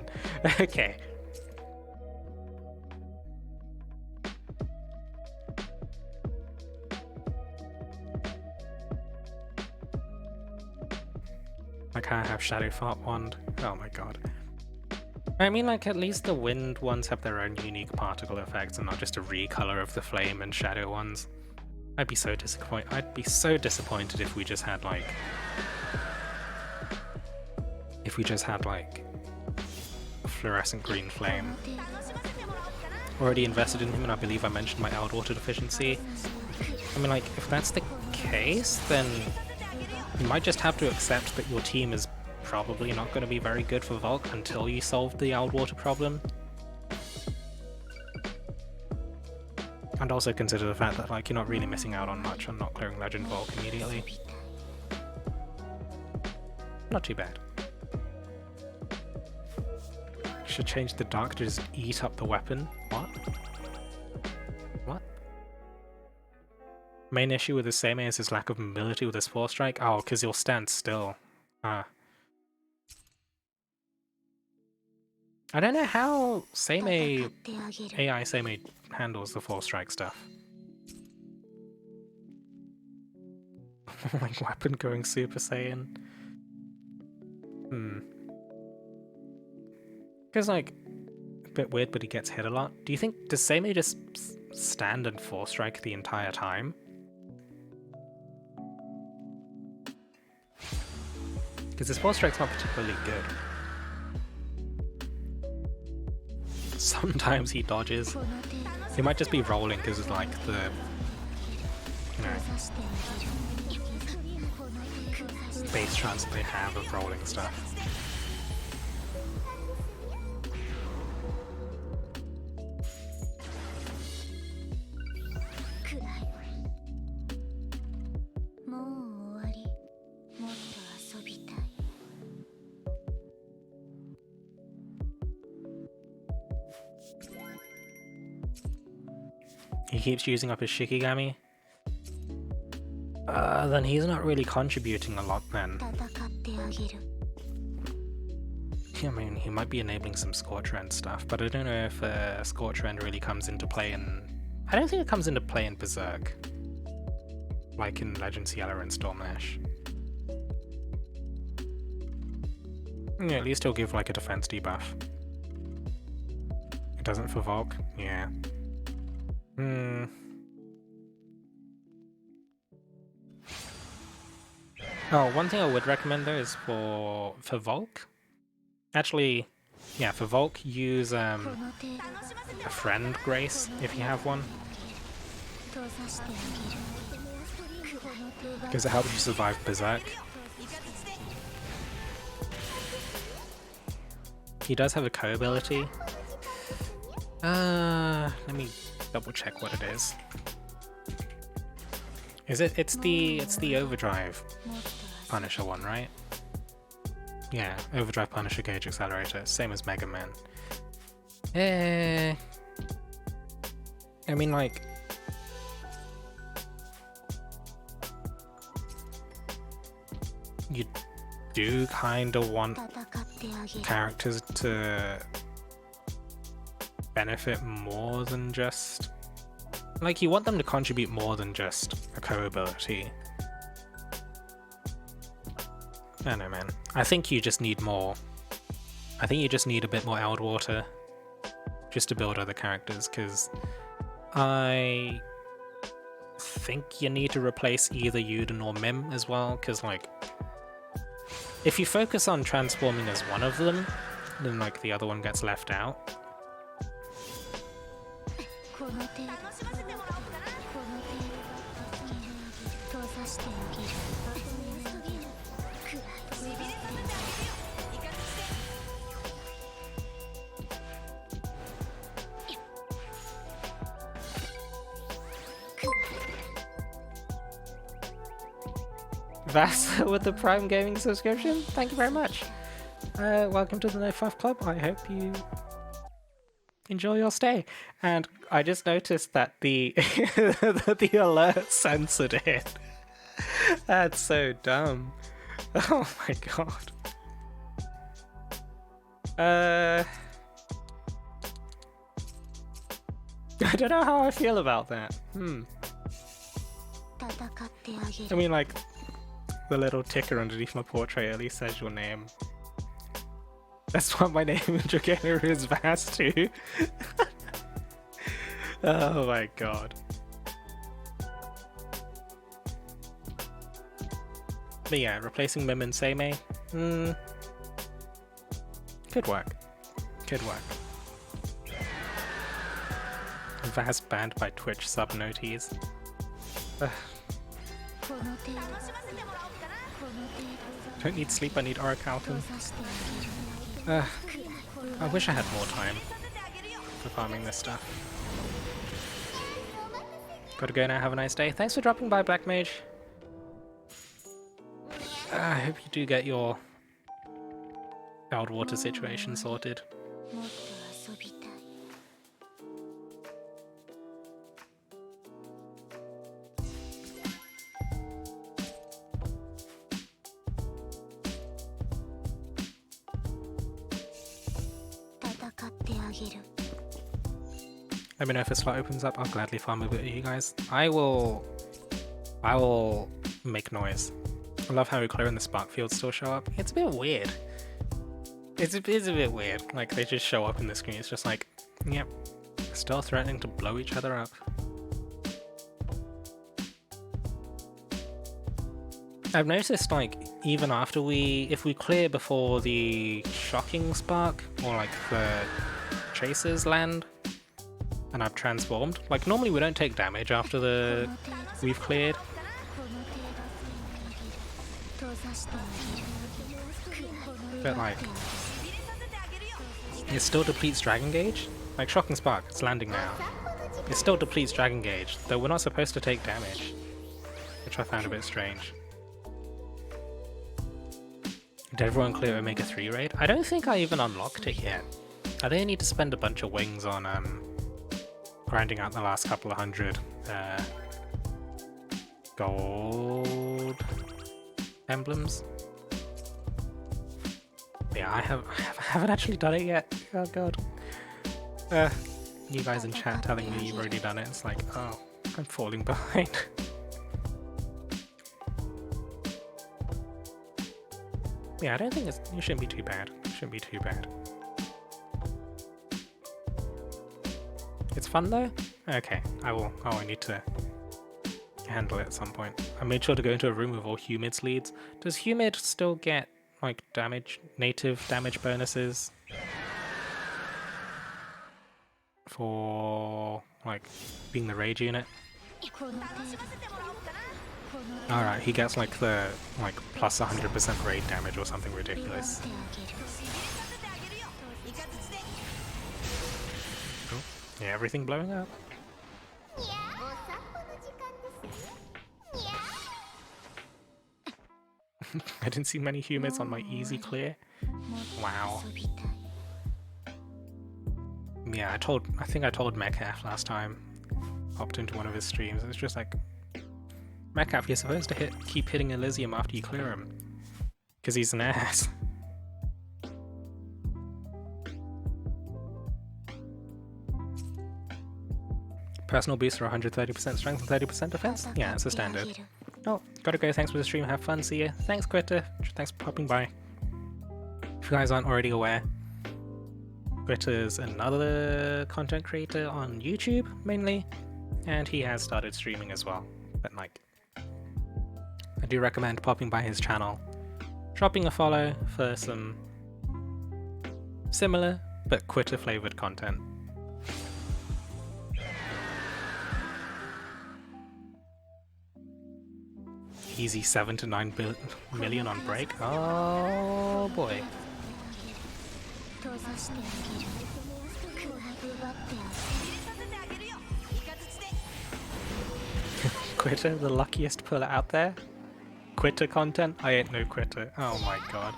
Okay. Like I have Shadow Fart Wand. Oh my god. I mean, like, at least the wind ones have their own unique particle effects and not just a recolor of the flame and shadow ones. I'd be so disappointed. I'd be so disappointed if we just had like a fluorescent green flame. Already invested in him, and I believe I mentioned my Eldwater deficiency. I mean, like, if that's the case, then you might just have to accept that your team is probably not going to be very good for Volk until you solve the Eldwater problem. And also consider the fact that, like, you're not really missing out on much on not clearing Legend Volk immediately. Not too bad. Should change the Dark to just eat up the weapon. What? What? Main issue with the Seimei is his lack of mobility with his Force Strike? Oh, because he'll stand still. Ah. I don't know how Seimei, AI Seimei handles the Force Strike stuff. Like weapon going Super Saiyan. Because, like, a bit weird, but he gets hit a lot. Do you think, does Seimei just stand and Force Strike the entire time? Because his Force Strike's not particularly good. Sometimes he dodges. He might just be rolling because of, like, the, you know, base chance they have of rolling stuff. He keeps using up his Shikigami. Then he's not really contributing a lot then. I mean, he might be enabling some Scorch Rend stuff, but I don't know if Scorch Rend really comes into play in... I don't think it comes into play in Berserk. like in Legends Yellow and Storm Ash. Yeah, at least he'll give like a defense debuff. It doesn't for Volk? Yeah. Oh, one thing I would recommend though is for Volk. Actually, yeah, for Volk, use a friend Grace if you have one. Because it helps you survive Berserk. He does have a co-ability. Let me double check what it is. It's the Overdrive Punisher one, right? Yeah, Overdrive Punisher Gauge Accelerator, same as Mega Man. I mean, like, you do kind of want characters to benefit more than just... Like, you want them to contribute more than just a co-ability. I don't know, man. I think you just need more. I think you just need a bit more Eldwater just to build other characters, because I think you need to replace either Yuden or Mim as well, because, like, if you focus on transforming as one of them, then, like, the other one gets left out. Vass with the Prime Gaming subscription, thank you very much. Welcome to the No Fuff Club. I hope you enjoy your stay. And I just noticed that the that the alert censored it. That's so dumb. Oh my god. I don't know how I feel about that. I mean, like, the little ticker underneath my portrait at least says your name. That's what my name in Dragainer is, Vass too. Oh my god. But yeah, replacing Mim and Seimei, could work. Could work. Vass banned by Twitch sub-noties. Don't need sleep, I need Orichalcum. I wish I had more time for farming this stuff. Gotta go now, have a nice day. Thanks for dropping by, Black Mage. I hope you do get your Eldwater situation sorted. Let me know if a slot opens up, I'll gladly farm a bit with you guys. I will make noise. I love how Clear and the Spark Fields still show up. It's a bit weird. It's a bit weird. Like, they just show up in the screen. It's just like, yep, still threatening to blow each other up. I've noticed, like, even after if we clear before the Shocking Spark, or like the Chasers land, and I've transformed, like, normally we don't take damage after we've cleared. But, like, it still depletes Dragon Gauge. Like, Shocking Spark, it's landing now. It still depletes Dragon Gauge, though we're not supposed to take damage, which I found a bit strange. Did everyone clear Omega 3 raid? I don't think I even unlocked it yet. I think I need to spend a bunch of wings on grinding out the last couple of hundred gold emblems. Yeah, I haven't actually done it yet. Oh god. You guys in chat telling me you've already done it, it's like, oh, I'm falling behind. Yeah, I don't think it shouldn't be too bad. It shouldn't be too bad. It's fun though? Okay, I need to handle it at some point. I made sure to go into a room with all Humid's leads. Does Humid still get, like, native damage bonuses? For, like, being the rage unit? Alright, he gets, like, the, like, plus 100% raid damage or something ridiculous. Oh, yeah, everything blowing up. I didn't see many Humids on my easy clear. Wow. Yeah, I think I told Metcalf last time. Hopped into one of his streams. It's just like, Metcalf, you're supposed to keep hitting Elysium after you clear him. Because he's an ass. Personal boost for 130% strength and 30% defense? Yeah, it's a standard. Oh, gotta go, thanks for the stream, have fun, see ya. Thanks, Quitter. Thanks for popping by. If you guys aren't already aware, Quitter's another content creator on YouTube, mainly, and he has started streaming as well. But like, I do recommend popping by his channel, dropping a follow for some similar but Quitter flavored content. Easy 7 to 9 million on break. Oh boy. Quitter, the luckiest puller out there. Quitter content? I ain't no quitter. Oh my god.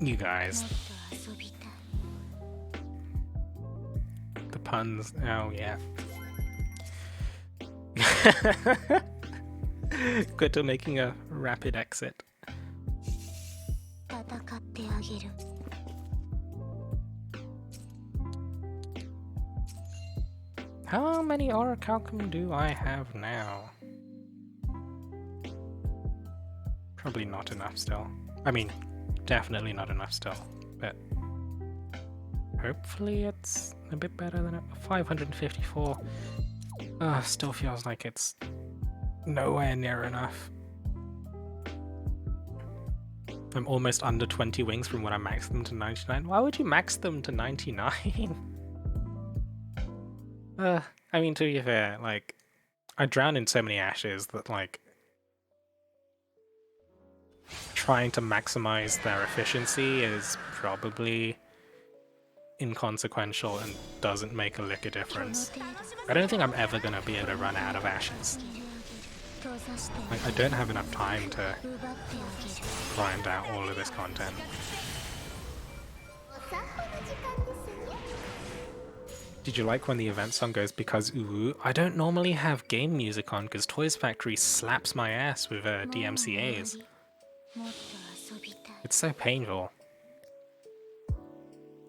You guys. The puns. Oh yeah. Quitter making a rapid exit. How many Orichalcum do I have now? Probably not enough still. I mean, definitely not enough still, but hopefully it's a bit better than 554. Still feels like it's nowhere near enough. I'm almost under 20 wings from when I maxed them to 99. Why would you max them to 99? I mean, to be fair, like, I drown in so many ashes that, like, trying to maximize their efficiency is probably inconsequential and doesn't make a lick of difference. I don't think I'm ever gonna be able to run out of ashes. Like, I don't have enough time to grind out all of this content. Did you like when the event song goes because ooh? I don't normally have game music on because Toys Factory slaps my ass with DMCAs. It's so painful.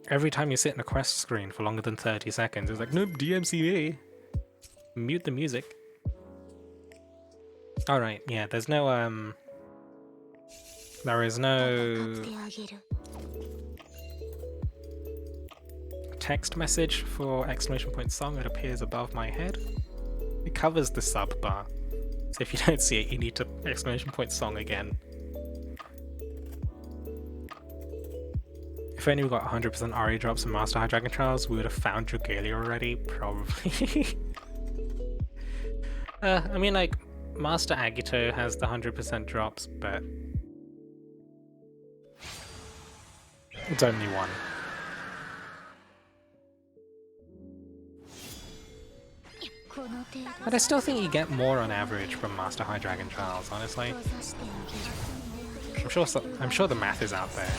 Every time you sit in a quest screen for longer than 30 seconds, it's like, nope, DMCA. Mute the music. Alright, yeah, there's no, there is no text message for exclamation point song. It appears above my head. It covers the sub bar. So if you don't see it, you need to exclamation point song again. If only we got 100% RE drops in Master High Dragon Trials, we would have found Dragalia already, probably. I mean, like, Master Agito has the 100% drops, but it's only one. But I still think you get more on average from Master High Dragon Trials, honestly. I'm sure the math is out there.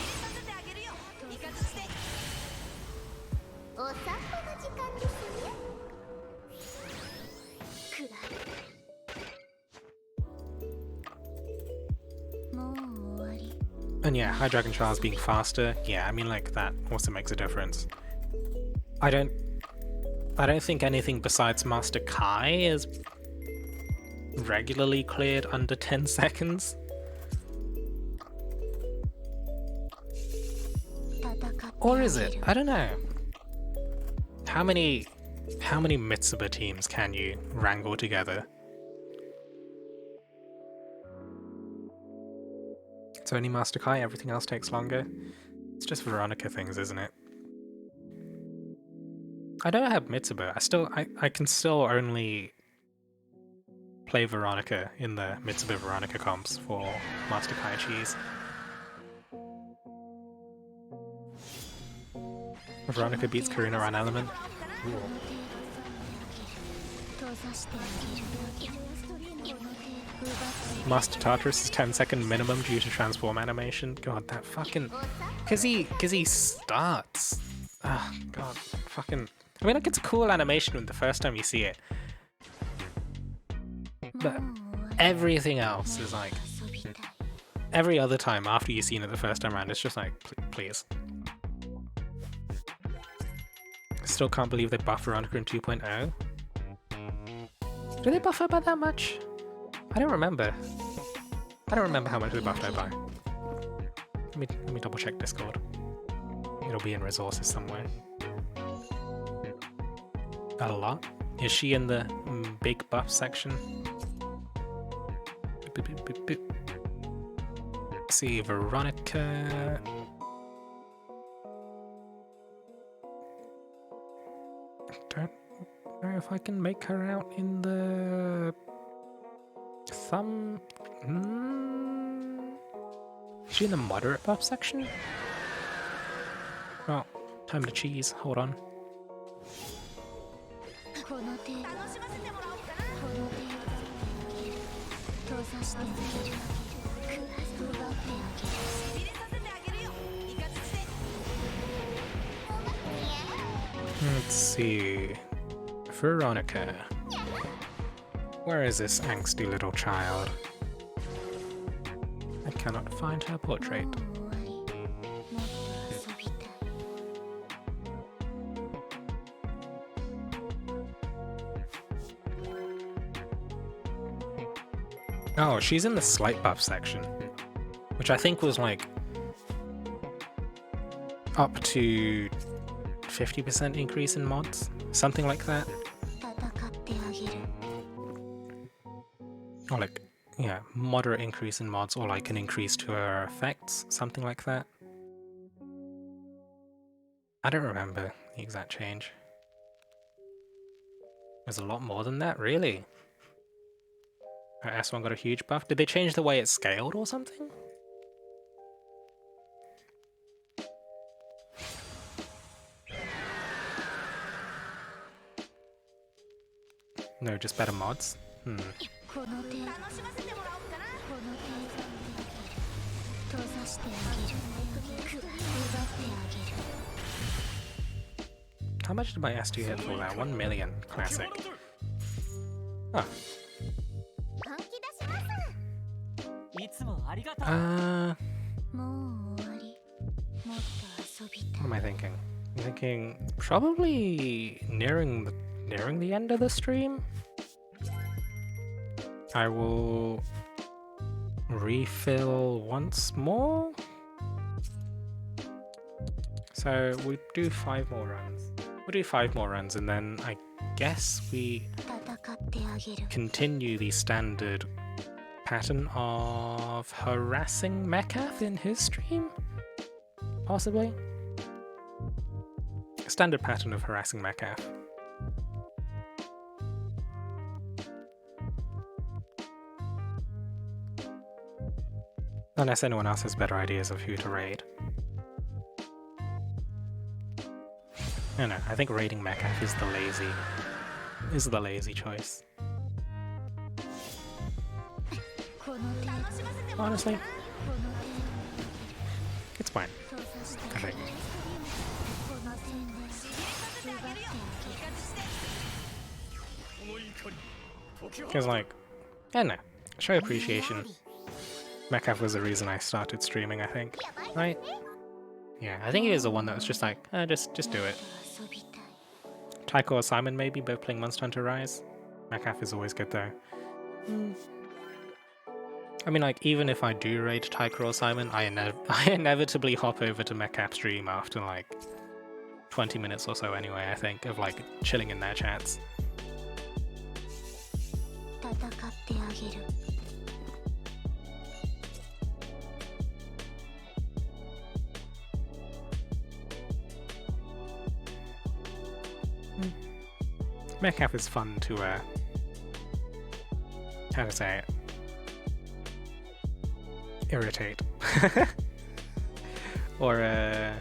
And yeah, High Dragon Trials being faster, yeah, I mean, like, that also makes a difference. I don't think anything besides Master Kai is regularly cleared under 10 seconds. Or is it? I don't know. How many Mitsuba teams can you wrangle together? It's only Master Kai, everything else takes longer. It's just Veronica things, isn't it? I don't have Mitsuba. I can still only play Veronica in the Mitsuba Veronica comps for Master Kai Cheese. Veronica beats Karina on Element. Ooh. Master Tartarus is 10-second minimum due to transform animation. God, that fucking... Cause he starts. Ah, God, fucking... I mean, like, it's a cool animation when the first time you see it. But everything else is like... Every other time after you've seen it the first time around, it's just like, please. Still can't believe they buff Veronica in 2.0. Do they buff her by that much? I don't remember. I don't remember how much they buffed her by. Let me double check Discord. It'll be in resources somewhere. A lot? Is she in the big buff section? Let's see, Veronica... Don't know if I can make her out in the... thumb... Is she in the moderate buff section? Oh, time to cheese. Hold on. Let's see... Veronica. Where is this angsty little child? I cannot find her portrait. Oh, she's in the slight buff section, which I think was like up to 50% increase in mods, something like that. Or like, yeah, moderate increase in mods, or like an increase to her effects, something like that. I don't remember the exact change. There's a lot more than that, really. Her S1 got a huge buff. Did they change the way it scaled or something? No, just better mods? How much did my S2 hit for that? 1 million. Classic. Oh. What am I thinking? I'm thinking probably nearing the end of the stream. I will refill once more. So we do 5 more runs. We'll do 5 more runs, and then I guess we continue the standard pattern of harassing Mekath in his stream? Possibly? Standard pattern of harassing Mekath. Unless anyone else has better ideas of who to raid. I don't know, I think raiding Mekath is the lazy choice. Honestly, it's fine, I think. Because, like, I don't know, show appreciation. Mekath was the reason I started streaming, I think. Right? Yeah, I think he was the one that was just like, just do it. Taiko or Simon maybe, both playing Monster Hunter Rise. Mekath is always good though. I mean, like, even if I do raid Tyker or Simon, I inevitably hop over to Mechap stream after, like, 20 minutes or so anyway, I think, of, like, chilling in their chats. Mechap is fun to, how to say it? Irritate. Or, I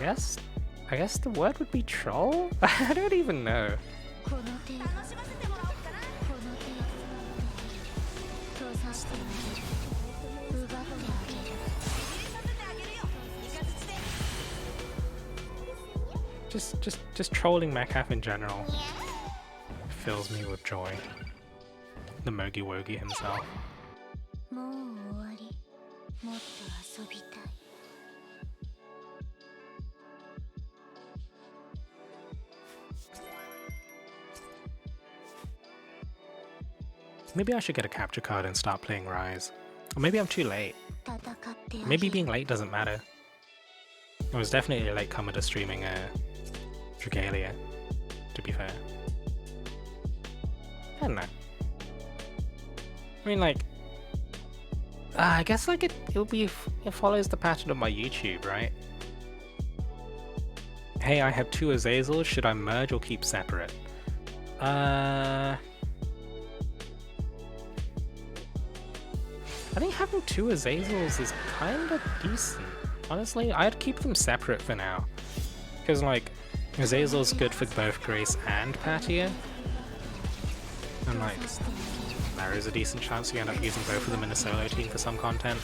guess the word would be troll? I don't even know. Just trolling Mechap in general fills me with joy. The Mogi Wogi himself. Maybe I should get a capture card and start playing Rise. Or maybe I'm too late. Maybe being late doesn't matter. I was definitely a latecomer to streaming Dragalia, to be fair. I don't know. I mean, like, I guess like it follows the pattern of my YouTube, right? Hey, I have 2 Azazels, should I merge or keep separate? I think having 2 Azazels is kinda decent. Honestly, I'd keep them separate for now. Because, like, Azazel's good for both Grace and Patia. And, like, there is a decent chance you end up using both of them in a solo team for some content.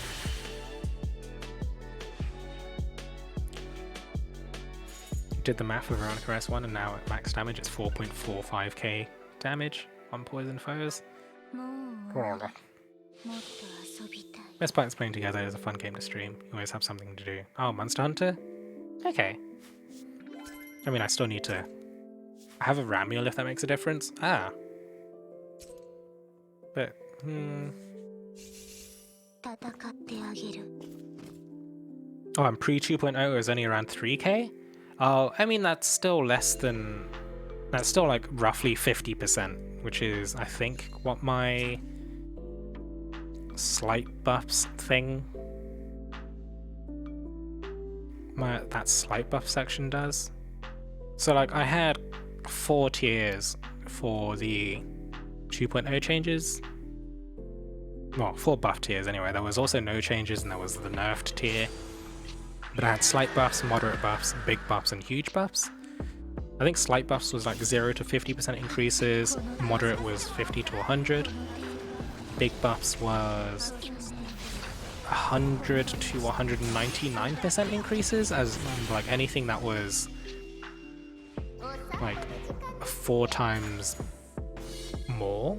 Did the math for Veronica S1 and now at max damage it's 4.45k damage on poison foes. Best part is playing together is a fun game to stream. You always have something to do. Oh, Monster Hunter? Okay. I mean, I still need to... I have a Ramule if that makes a difference. Ah. But, Oh, and pre 2.0 is only around 3k? Oh, I mean, that's still less than... That's still like roughly 50%, which is, I think, what my slight buffs thing... that slight buff section does. So, like, I had 4 tiers for the 2.0 changes. Well, 4 buff tiers anyway. There was also no changes and there was the nerfed tier. But I had slight buffs, moderate buffs, big buffs, and huge buffs. I think slight buffs was like 0 to 50% increases, moderate was 50 to 100, big buffs was 100 to 199% increases, as like anything that was like 4 times more,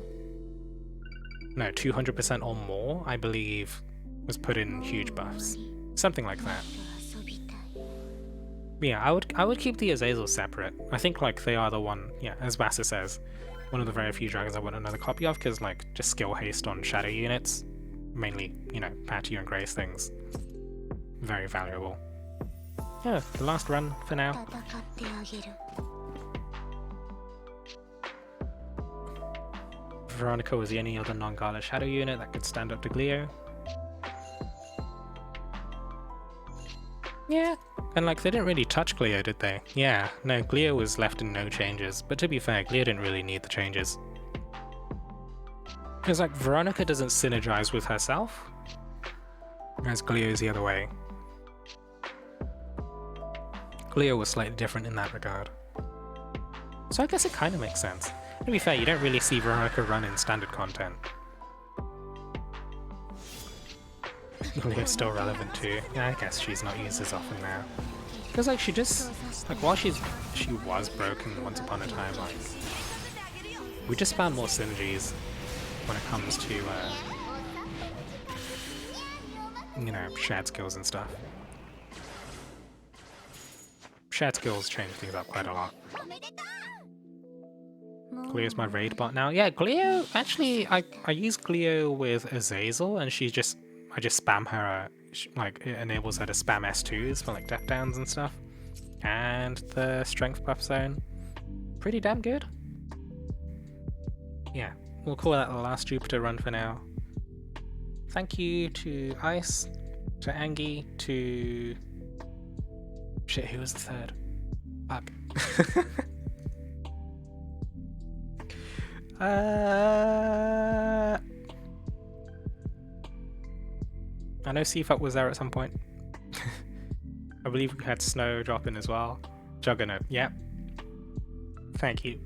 no, 200% or more, I believe, was put in huge buffs. Something like that. Yeah, I would keep the Azazel separate. I think like they are the one, yeah, as Bassa says, one of the very few dragons I want another copy of, because like just skill haste on shadow units, mainly, you know, Patia and Grace things, very valuable. Yeah, the last run for now. Veronica was the only other non-Gala shadow unit that could stand up to Glio. Yeah, and like they didn't really touch Glio, did they? Yeah, no, Glio was left in no changes, but to be fair, Glio didn't really need the changes. Because like Veronica doesn't synergize with herself, whereas Glio's the other way. Glio was slightly different in that regard. So I guess it kind of makes sense. To be fair, you don't really see Veronica run in standard content. Glio's still relevant too. Yeah, I guess she's not used as often now. Because like she just, like while she was broken once upon a time, like we just found more synergies when it comes to you know, shared skills and stuff. Shared skills change things up quite a lot. Cleo's my raid bot now. Yeah, Cleo, actually, I use Cleo with Azazel, and I just spam her, like, it enables her to spam S2s for, like, death downs and stuff. And the strength buff zone. Pretty damn good. Yeah, we'll call that the last Jupiter run for now. Thank you to Ice, to Angie, to... Shit, who was the third? Fuck. I know Seafuck was there at some point. I believe we had Snow drop in as well. Juggernaut, yep. Thank you.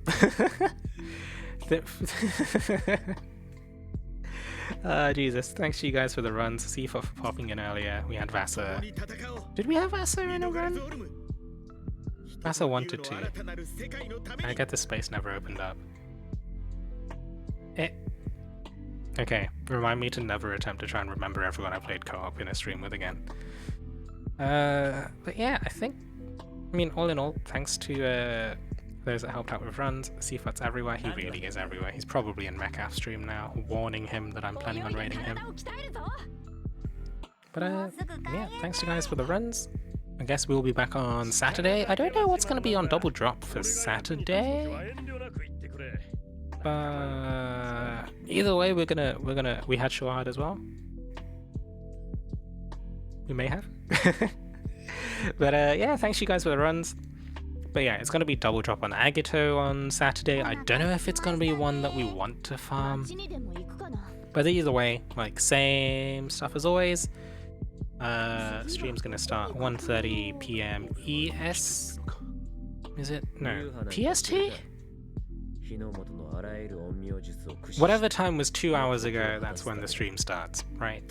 Jesus, thanks to you guys for the runs. Seafuck for popping in earlier. We had Vassar. Did we have Vassar in a run? Vassar wanted to. I get the space never opened up. Okay, remind me to never attempt to try and remember everyone I played co-op in a stream with again. But yeah, I mean, all in all, thanks to those that helped out with runs. Seafoot's everywhere. He really is everywhere. He's probably in Mechaf stream now, warning him that I'm planning on raiding him. But yeah, thanks to you guys for the runs. I guess we'll be back on Saturday. I don't know what's going to be on Double Drop for Saturday. Either way, we had Shawad as well. We may have. But yeah, thanks you guys for the runs. But yeah, it's going to be Double Drop on Agito on Saturday. I don't know if it's going to be one that we want to farm. But either way, like, same stuff as always. Stream's going to start 1:30 PM ES. Is it? No. PST? Whatever time was 2 hours ago, that's when the stream starts, right?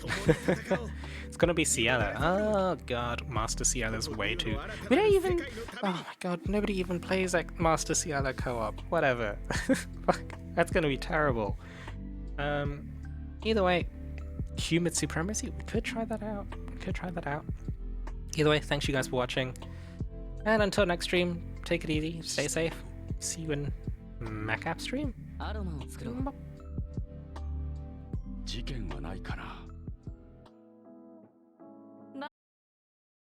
It's gonna be Ciela. Oh god, Master Ciela's way too... We don't even... Oh my god, nobody even plays like Master Ciela co-op. Whatever. Fuck, that's gonna be terrible. Either way, Humid Supremacy, we could try that out. Either way, thanks you guys for watching. And until next stream, take it easy, stay safe. See you in Mechaf stream. 事件はないかな。